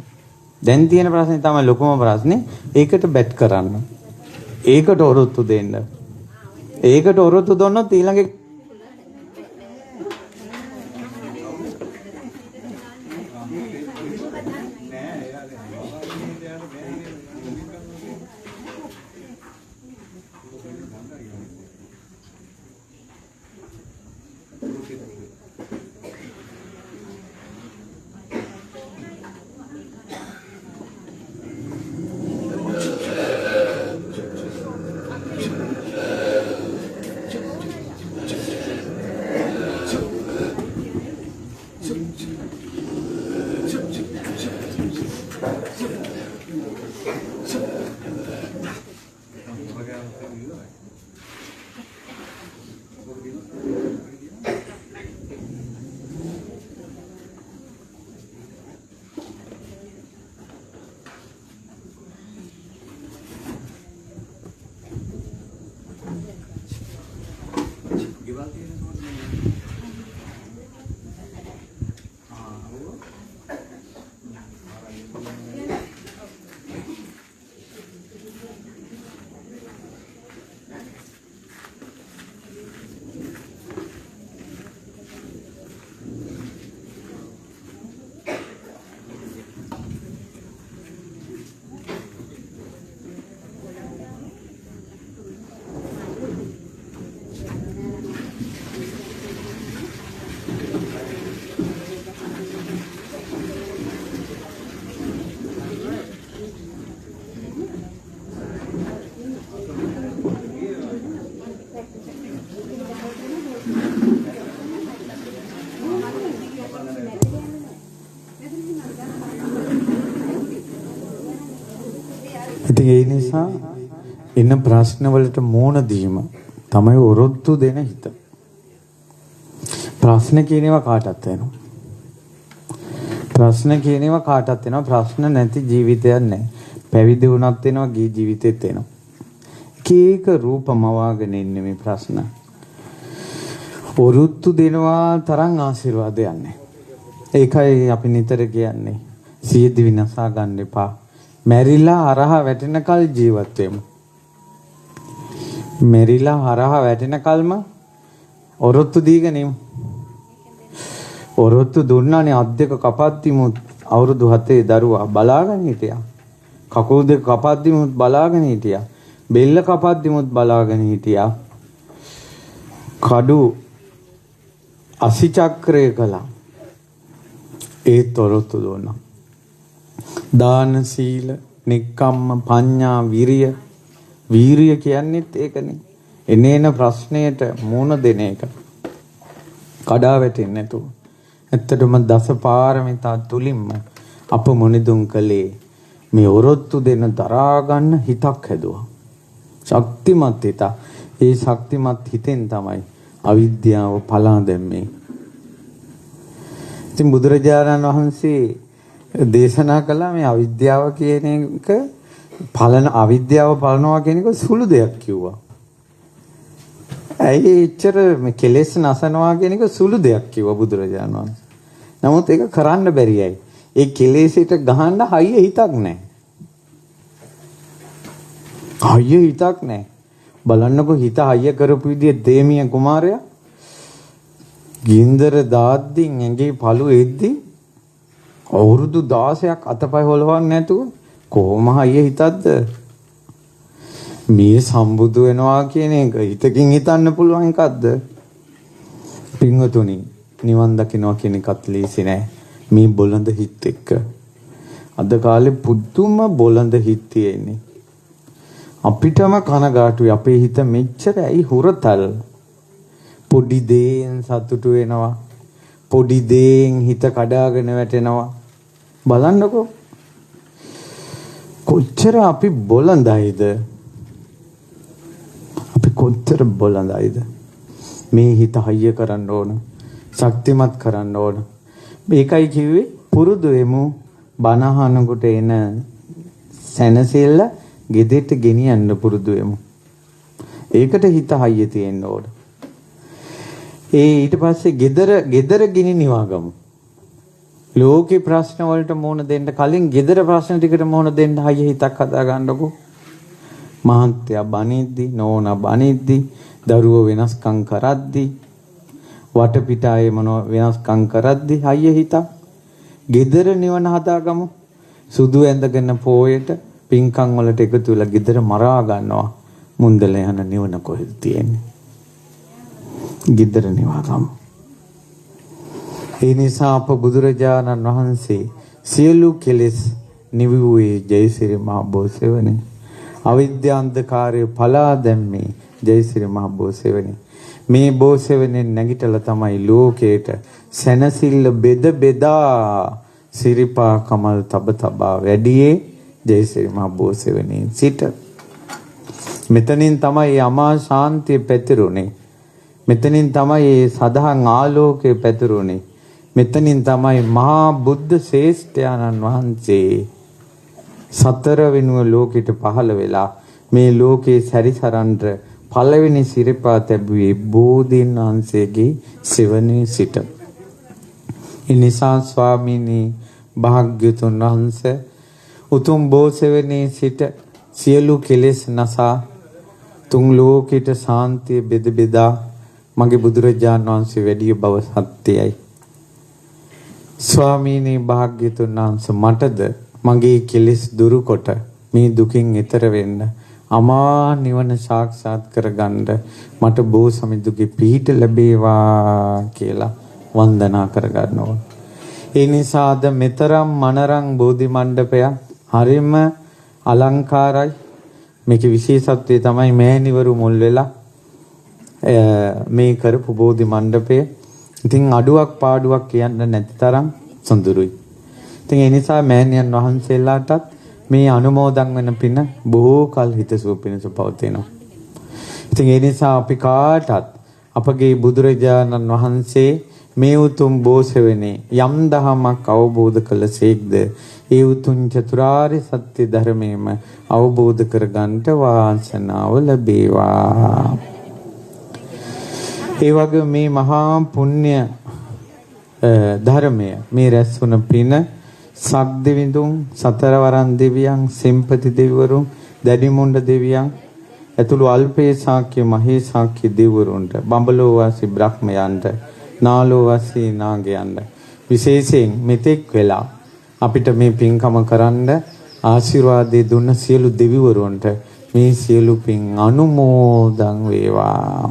දැන් තියෙන ප්‍රශ්නේ තමයි ලොකුම ප්‍රශ්නේ. ඒකට බැට් කරන්න. ඒකට ඔරොත්තු දෙන්න. ඒකට ඔරොත්තු දුන්නොත් ඊළඟ ඉතින් ඒ නිසා එන ප්‍රශ්න වලට මුහුණ දීම තමයි ඔරොත්තු දෙන හිත. ප්‍රශ්න කියනවා කාටත් වෙනවා. ප්‍රශ්න කියනවා කාටත් වෙනවා. ප්‍රශ්න නැති ජීවිතයක් නැහැ. පැවිදි වුණත් වෙනවා, ගිහි ජීවිතෙත් වෙනවා. එක රූපමවාගෙන ඉන්නේ මේ ප්‍රශ්න. ඔරොත්තු දෙනවා තරම් ආශිර්වාදයක් නැහැ. ඒකයි අපි නිතර කියන්නේ සියදි විනාසා ගන්න එපා. මෙරිලා හරහ වැටෙනකල් ජීවත් වෙමු. මෙරිලා හරහ වැටෙනකල්ම ඔරොත්තු දීගෙන ඉමු. ඔරොත්තු දුන්නානේ අත් දෙක කපද්දිමුත් අවුරුදු 7 දරුවා බලාගෙන හිටියා. කකුල් දෙක කපද්දිමුත් බලාගෙන හිටියා. බෙල්ල කපද්දිමුත් බලාගෙන හිටියා. කඩු අසි චක්‍රය කළා. ඒත් ඔරොත්තු දුන්නා. දාන සීල නික්කම්ම පඤ්ඤා විරිය වීරිය කියන්නේත් ඒකනේ. එනේන ප්‍රශ්නයට මුහුණ දෙන එක. කඩා වැටෙන්නේ නැතුව. ඇත්තටම දසපාරමිතා තුලින්ම අප මොනිදුම් කළේ මේ ඔරොත්තු දෙන දරා ගන්න හිතක් හැදුවා. ශක්තිමත් හිත. ඒ ශක්තිමත් හිතෙන් තමයි අවිද්‍යාව පලා දැම්මේ. ඉතින් බුදුරජාණන් වහන්සේ දේශනා කළා මේ අවිද්‍යාව කියන එක අවිද්‍යාව පලනවා කියන එක සුළු දෙයක් කිව්වා. ඇයි එච්චර මේ කෙලෙස් නසනවා කියන එක සුළු දෙයක් කිව්වා බුදුරජාණන් වහන්සේ. නමුත් ඒක කරන්න බැරියයි. ඒ කෙලෙසට ගහන්න හයිය හිතක් නැහැ. හයිය හිතක් නැහැ. බලන්නකෝ හිත හයිය කරපු විදිය දේමිය කුමාරයා ගින්දර දාද්දින් ඇඟේ පළු එද්දි අවුරුදු 16ක් අතපය හොලවන්නේ නැතුව කොහොම හයිය හිතක්ද? මේ සම්බුදු වෙනවා කියන එක හිතකින් හිතන්න පුළුවන් එකක්ද? පින්වතුනි, නිවන් දකින්නවා කියන එකත් ලීසි නෑ. මේ බොළඳ හිත් එක්ක අද කාලේ පුදුම බොළඳ හිත් තියෙන්නේ. අපිටම කනගාටුයි අපේ හිත මෙච්චර ඇයි හුරතල්? පොඩි දේෙන් සතුටු වෙනවා. පොඩි දේෙන් හිත කඩාගෙන වැටෙනවා. බලන්නකෝ කොච්චර අපි බොළඳයිද? අපි කොච්චර බොළඳයිද? මේ හිත හයිය කරන්න ඕන. ශක්තිමත් කරන්න ඕන. මේකයි කිව්වේ පුරුදු වෙමු බණහනකොට එන සැනසෙල්ල ගෙදෙට ගෙනියන්න පුරුදු වෙමු. ඒකට හිත හයිය තියෙන්න ඕන. ඊට පස්සේ ගෙදර ගිනි නිවාගමු. ලෝකේ ප්‍රශ්න වලට මුහුණ දෙන්න කලින් ගෙදර ප්‍රශ්න ටිකට මුහුණ දෙන්න හයිය හිතක් හදා ගන්නකො. මහන්තයා බනිද්දි, නෝනා බනිද්දි, දරුවෝ වෙනස්කම් කරද්දි, වටපිටායේ මොන වෙනස්කම් කරද්දි හයිය හිතක්. ගෙදර නිවන හදාගමු. සුදු ඇඳගෙන පොයට පින්කම් වලට එකතු වෙලා ගෙදර මරා ගන්නවා. මුන්දල යන නිවන කොහෙද තියෙන්නේ? ගෙදර නිවාගමු. ඒ නිසා අප බුදුරජාණන් වහන්සේ සියලු කෙලෙස් නිවුවේ ජයසිරි මහ බෝසෙවණේ. අවිද්‍යා අන්ධකාරය පලා දැම්මේ ජයසිරි මහ බෝසෙවණේ. මේ බෝසෙවණේ නැගිටලා තමයි ලෝකේට සැනසෙල්ල බෙදා සිරිපා කමල් තබා වැඩියේ ජයසිරි මහ බෝසෙවණේ සිට. මෙතනින් තමයි අමා ශාන්තිය පැතිරුණේ. මෙතනින් තමයි සදහන් ආලෝකය පැතිරුණේ. මෙතනින් තමයි මහා බුද්ධ ශ්‍රේෂ්ඨයන්න් වහන්සේ සතර වෙනුව ලෝකෙට පහළ වෙලා මේ ලෝකේ සැරිසරන්ට පළවෙනි සිරිපා තැබුවේ බෝධීන් වහන්සේගේ සෙවණේ සිට. ඒ නිසා ස්වාමීනි භාග්‍යතුන් වහන්සේ උතුම් බෝසෙවණේ සිට සියලු කෙලෙස් නසා තුන් ලෝකෙට ශාන්තිය බෙදා මගේ බුදුරජාණන් වහන්සේ වැඩි බව සත්‍යයි. ස්වාමීනි භාග්‍යතුන් වහන්සේ මටද මගේ කෙලෙස් දුරු කොට මේ දුකින් ඈතර වෙන්න අමා නිවන සාක්ෂාත් කරගන්න මට බෝ සමිඳුගේ පිහිට ලැබේවා කියලා වන්දනා කරගන්න ඕන. ඒ නිසා අද මෙතරම් මනරම් බෝධි මණ්ඩපයක් හරිම අලංකාරයි. මේකේ විශේෂත්වය තමයි මෑණිවරු මුල් වෙලා මේ කරපු බෝධි මණ්ඩපය. ඉතින් අඩුවක් පාඩුවක් කියන්න නැති තරම් සොඳුරුයි. ඉතින් ඒ නිසා මෑණියන් වහන්සේලාටත් මේ අනුමෝදන් වෙන පින බොහෝ කල් හිතසුව පිණිස පවතිනවා. ඉතින් ඒ නිසා අපි කාටත් අපගේ බුදුරජාණන් වහන්සේ මේ උතුම් බෝසෙවණේ යම් දහමක් අවබෝධ කළසේක්ද ඒ උතුම් චතුරාර්ය සත්‍ය ධර්මයේම අවබෝධ කරගන්නට වාසනාව ලැබේවා. ඒ වගේ මේ මහා පුණ්‍ය ධර්මය මේ රැස් වුණ පින සක් දෙවිඳුන් සතරවරන් දෙවියන් සෙම්පති දෙවිවරුන් දැඩිමුණ්ඩ දෙවියන් ඇතුළු අල්පේ ශාක්‍ය මහේ ශාක්‍ය දෙවිවරුන්ට බඹලෝ වාසී බ්‍රහ්මයන්ට නාලෝ වාසී නාගයන්ට විශේෂයෙන් මෙතෙක් වෙලා අපිට මේ පින්කම කරන්න ආශිර්වාදේ දුන්න සියලු දෙවිවරුන්ට මේ සියලු පින් අනුමෝදන් වේවා.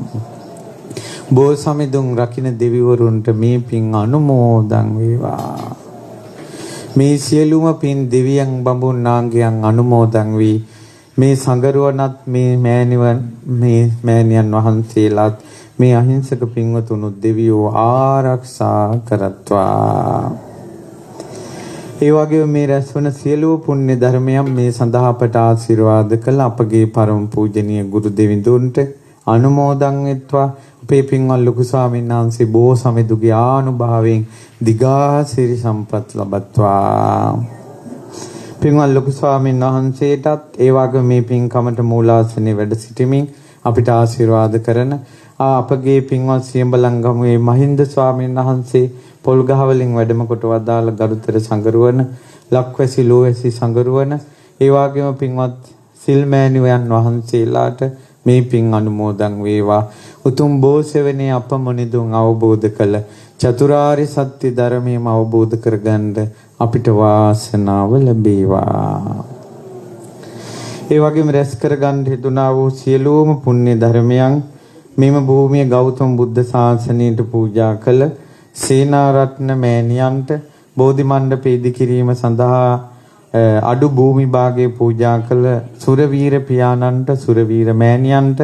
බෝ සමිඳුන් රකින්න දෙවිවරුන්ට මේ පින් අනුමෝදන් වේවා. මේ සියලුම පින් දෙවියන් බඹුන් නාගයන් අනුමෝදන් වී මේ සංගරුවනත් මේ මෑණියන් වහන්සේලාත් මේ අහිංසක පින්වතුන් දෙවියෝ ආරක්ෂා කරත්වා. ඒ වගේම මේ රැස්වන සියලු පුණ්‍ය ධර්මයන් මේ සඳහා අපට ආශිර්වාද කළ අපගේ පරම පූජනීය ගුරු දෙවිඳුන්ට අනුමෝදන් වෙත්වා. අපේ පින්වත් ලොකු ස්වාමීන් වහන්සේ බොහෝ සමිඳුගේ ආනුභාවයෙන් දිගාසිරි සම්පත් ලබත්වා. පින්වත් ලොකු ස්වාමීන් වහන්සේටත් ඒ වගේම මේ පින්කමට මූලාසනයේ වැඩ සිටමින් අපිට ආශිර්වාද කරන අපගේ පින්වත් සියඹලංගමුවේ මහින්ද ස්වාමීන් වහන්සේ පොල්ගහවලින් වැඩම කොට වදාළ ගරුතර සංගරුවන ලක්වැසි ලෝවැසි සංගරුවන ඒ වගේම පින්වත් සිල්මෑණියන් වහන්සේලාට මේ පින් අනුමෝදන් වේවා. උතුම් බෝසෙවණේ අපමණිදුන් අවබෝධ කළ චතුරාර්ය සත්‍ය ධර්මයම අවබෝධ කරගන්න අපිට වාසනාව ලැබේවා. ඒ වගේම රැස් කරගන්න හේතුනා වූ සියලුම පුණ්‍ය ධර්මයන් මෙම භූමියේ ගෞතම බුද්ධ ශාසනයට පූජා කළ සේනාරත්න මෑණියන්ට බෝධි මණ්ඩප ඉදිකිරීම සඳහා අඩු භූමි භාගයේ පූජා කළ සුරවීර පියාණන්ට සුරවීර මෑණියන්ට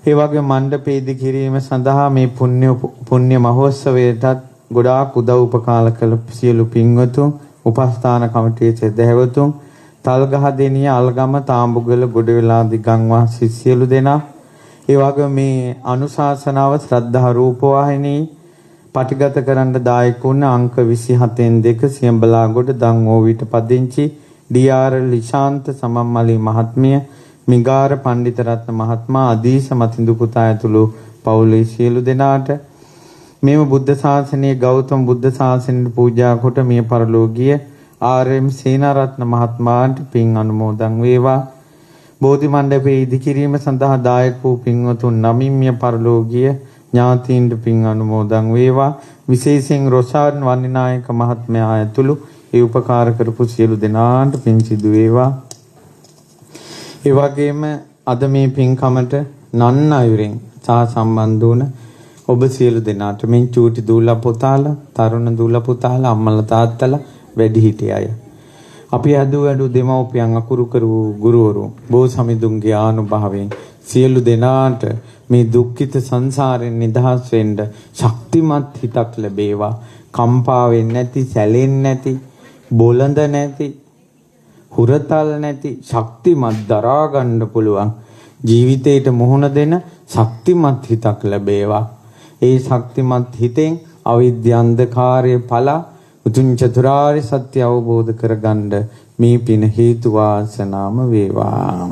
ඒ වගේ මණ්ඩප ඉදිකිරීම සඳහා මේ පුණ්‍ය මහෝත්සවයටත් ගොඩාක් උදව් උපකාර කළ සියලු පින්වතුන් උපස්ථාන කමිටුවේ සදහැවතුන් තල්ගහ දෙනිය අල්ගම තාඹුගල ගොඩවෙලා දිගංවා සියලු දෙනා ඒ වගේ මේ අනුශාසනාව ශ්‍රද්ධා රූපවාහිනී පටිගත කරන්න දායක වුණ අංක 27න් 2 සියඹලාගොඩ දංஓවිට පදිංචි ඩී.ආර්. ලිෂාන්ත සමම්මලි මහත්මිය මිගාර පණ්ඩිතරත්න මහත්මයා අදීශ මතිඳු පුතා ඇතුළු පවුලේ සියලු දෙනාට මේව බුද්ධ ශාසනයේ ගෞතම බුද්ධ ශාසනයට පූජා කොට මිය පරලෝකීය ආර්.එම්. සේනාරත්න මහත්මයාට පින් අනුමෝදන් වේවා. බෝධි මණ්ඩපයේ ඉදිකිරීම සඳහා දායක වූ පින්වතුන් නමින් මිය පරලෝකීය ඥාතීන්ට පින් අනුමෝදන් වේවා. විශේෂයෙන් රොෂාන් වන්නිනායක මහත්මයා ඇතුළු ඒ උපකාර කරපු සියලු දෙනාට පින් සිදු වේවා. ඒ වගේම අද මේ පින්කමට නන් අයුරින් සහ සම්බන්ධ වුණ ඔබ සියලු දෙනාට මේ චූටි දූලා පුතාලා, තරුණ දූලා පුතාලා, අම්මලා තාත්තලා, වැඩිහිටි අය. අපි අදු දෙමව්පියන් අකුරු කරු ගුරුවරු බොහෝ සමිඳුන්ගේ ආනුභාවයෙන් සියලු දෙනාට මේ දුක්ඛිත සංසාරයෙන් නිදහස් වෙන්න ශක්තිමත් හිතක් ලැබේවා. කම්පා වෙන්නේ නැති, සැලෙන්නේ නැති, බොළඳ නැති, හුරතල් නැති, ශක්තිමත් දරා ගන්න පුළුවන් ජීවිතයට මුහුණ දෙන ශක්තිමත් හිතක් ලැබේවා. ඒ ශක්තිමත් හිතෙන් අවිද්‍ය අන්ධකාරය පලා උතුම් චතුරාර්ය සත්‍ය අවබෝධ කරගන්න මේ පින හේතු වාසනාම වේවා.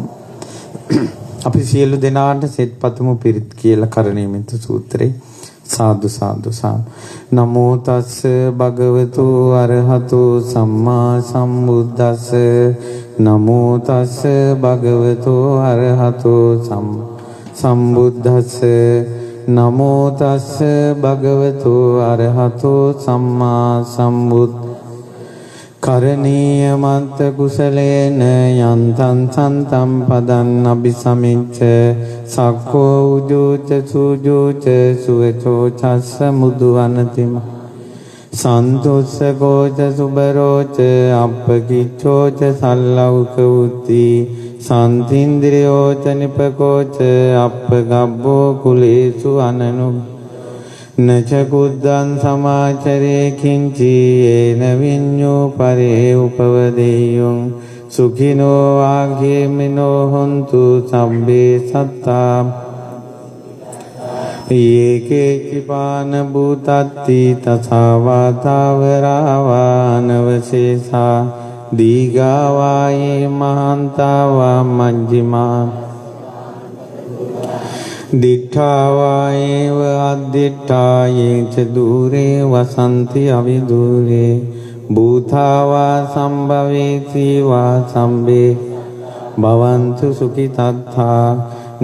අපි සියලු දෙනාට සෙත්පතුමු පිරිත් කියලා කරණීයමිත සූත්‍රේ සාදු සාදු සාදු. නමෝ තස්ස භගවතු අරහතු සම්මා සම්බුද්දස්ස. නමෝ තස්ස භගවතු අරහතු සම්බුද්දස්ස. නමෝ තස්ස භගවතු අරහතු සම්මා සම්බුද්ද. කරණීය මන්ත කුසලේන යන්තං සන්තම් පදං අபிසමිච්ඡ සක්කෝ උජුච සුජුච සුවචෝ චස්ස මුදුවනතිම සන්තුස්ස කෝච සුබරෝච අප්පකිච්ඡෝච සල්ලෞක උත්ති සන්තින්ද්‍රියෝච නිපකෝච අප්පගබ්බෝ කුලේසු අනනු නච කුද්දං සමාචරේ කිංචි යේන විඤ්ඤෝ පරේ උපවදෙය්‍යං සුඛිනෝ ආගේමිනෝ හොන්තු සම්බේ සත්තා යේකේ කිපාන භූතත්ති තසවාතාවරාවානවශේෂා දීගාවායේ මහන්තාවා මජ්ජිමා දිඨාවායේව අද්දිඨායේච දූරේ වසන්ති අවිදූරේ භූතාවා සම්භවේති වා සම්බේ භවන්තු සුඛිතත්තා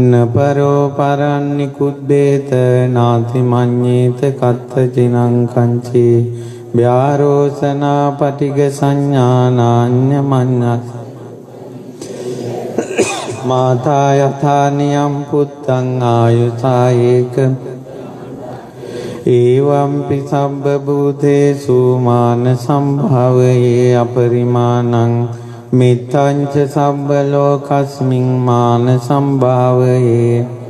නපරෝ පරන්නිකුද්දේත නාති මඤ්ඤේත කත්තචිනං කංචේ ව්‍යාරෝසනා පටිග සංඥානාඤ්ඤ මඤ්ඤස් මාතා යථානියම් පුත්තං ආයුසායේක ඒවම්පි සබ්බ භූතේසු මාන සම්භවයේ අපරිමාණං මිත්තංච සබ්බ ලෝකස්මින් මාන සම්භාවයේ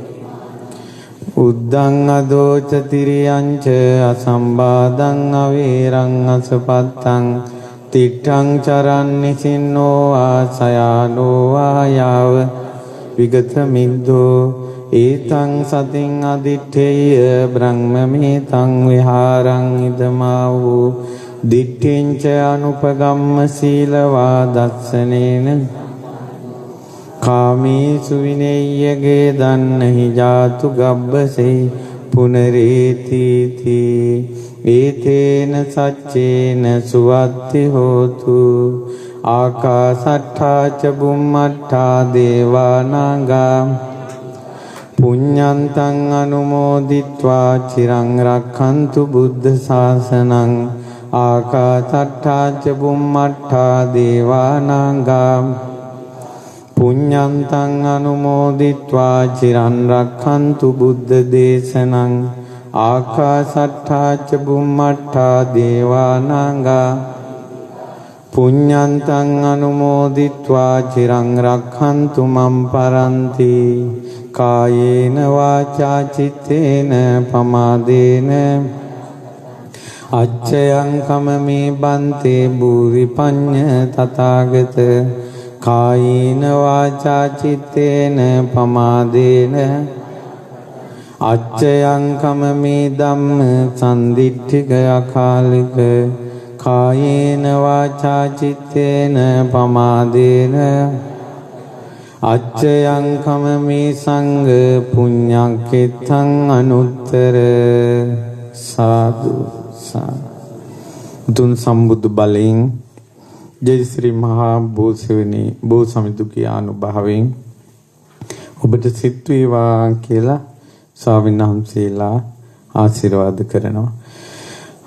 උද්දං අදෝච තිරියංච අසම්බාධං අවේරං අසපත්තං තිට්ඨං චරන්නි සින්නෝ ආසයානෝ ආයාව විගත මිද්දෝ ඒතං සතින් අදිත්තේය බ්‍රහ්මමේතං විහාරං ඉදමා වූ දිට්ඨිංච අනුපගම්ම සීලවා දස්සනේන කාමේසු විනේය්‍යගේ දන්නහි ජාතු ගබ්බසේ පුනරේතිති ඒතේන සච්චේන සුවත්ති හෝතු ආකාසට්ඨා ච බුම්මට්ඨා දේවානාගා පුඤ්ඤන්තං අනුමෝදිත්වා චිරං රක්ඛන්තු බුද්ධ ශාසනං ආකාසට්ඨා ච බුම්මට්ඨා දේවානාගා පුඤ්ඤන්තං අනුමෝදිත්වා චිරං රක්ඛන්තු බුද්ධ දේශනං ආකාසට්ඨා ච බුම්මට්ඨා දේවානාගා පුඤ්ඤන්තං අනුමෝදිත්වා චිරං රක්ඛන්තු මම් පරන්ති කායේන වාචා චිත්තේන පමාදේන අච්චයං කමමේ බන්තේ භූරි පඤ්ඤ තථාගත කායේන වාචා චිත්තේන පමාදේන අච්චයං කමමේ ධම්ම සම්දිට්ඨික අකාලික කායේන වාචා චිත්තේන පමාදේන අච්චයං කමමේ සංඝ පුඤ්ඤක්ඛෙත්තං අනුත්තර සාදු දුන් සම්බුදු බලෙන් ජය ශ්‍රී මහා බෝසෙවණි බෝසමිදුගේ අනුභවයෙන් ඔබට සිත් වේවා කියලා ස්වාමීන් වහන්සේලා ආශිර්වාද කරනවා.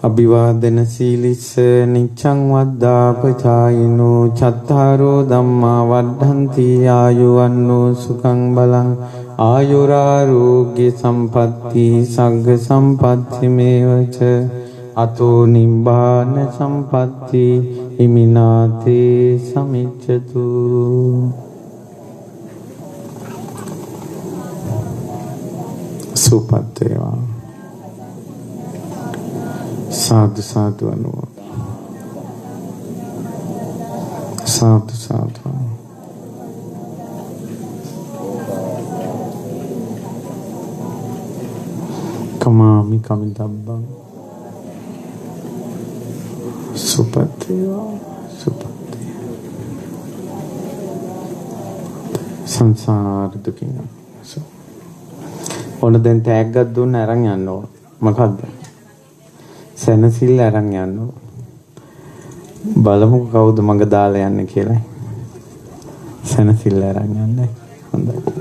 අභිවාදන සීලිස්ස නිච්ඡං වද්දාපචායිනෝ චත්තාරෝ ධම්මා වඩ්ඩಂತಿ ආයුවන්නෝ සුඛං බලං ආයුරාෝග්‍ය සම්පatti සග්ග සම්පatti මේවච අතෝ නිබ්බාන සම්පatti හිමිනාතේ සමිච්ඡතු. සුපත් වේවා. साधु साधु अनुभव साधु साधु कमामि कमितब्बं सुपति सुपति संसार दुखिन ඔන්න දැන් ටැග් එකක් දුන්න අරන් යන්න ඕන. මොකද්ද? සැනසෙල්ල අරන් යන්න ඕන. බලමු කවුද මඟ දාලා යන්නේ කියලා. සැනසෙල්ල අරන් යන්නේ. හොඳයි.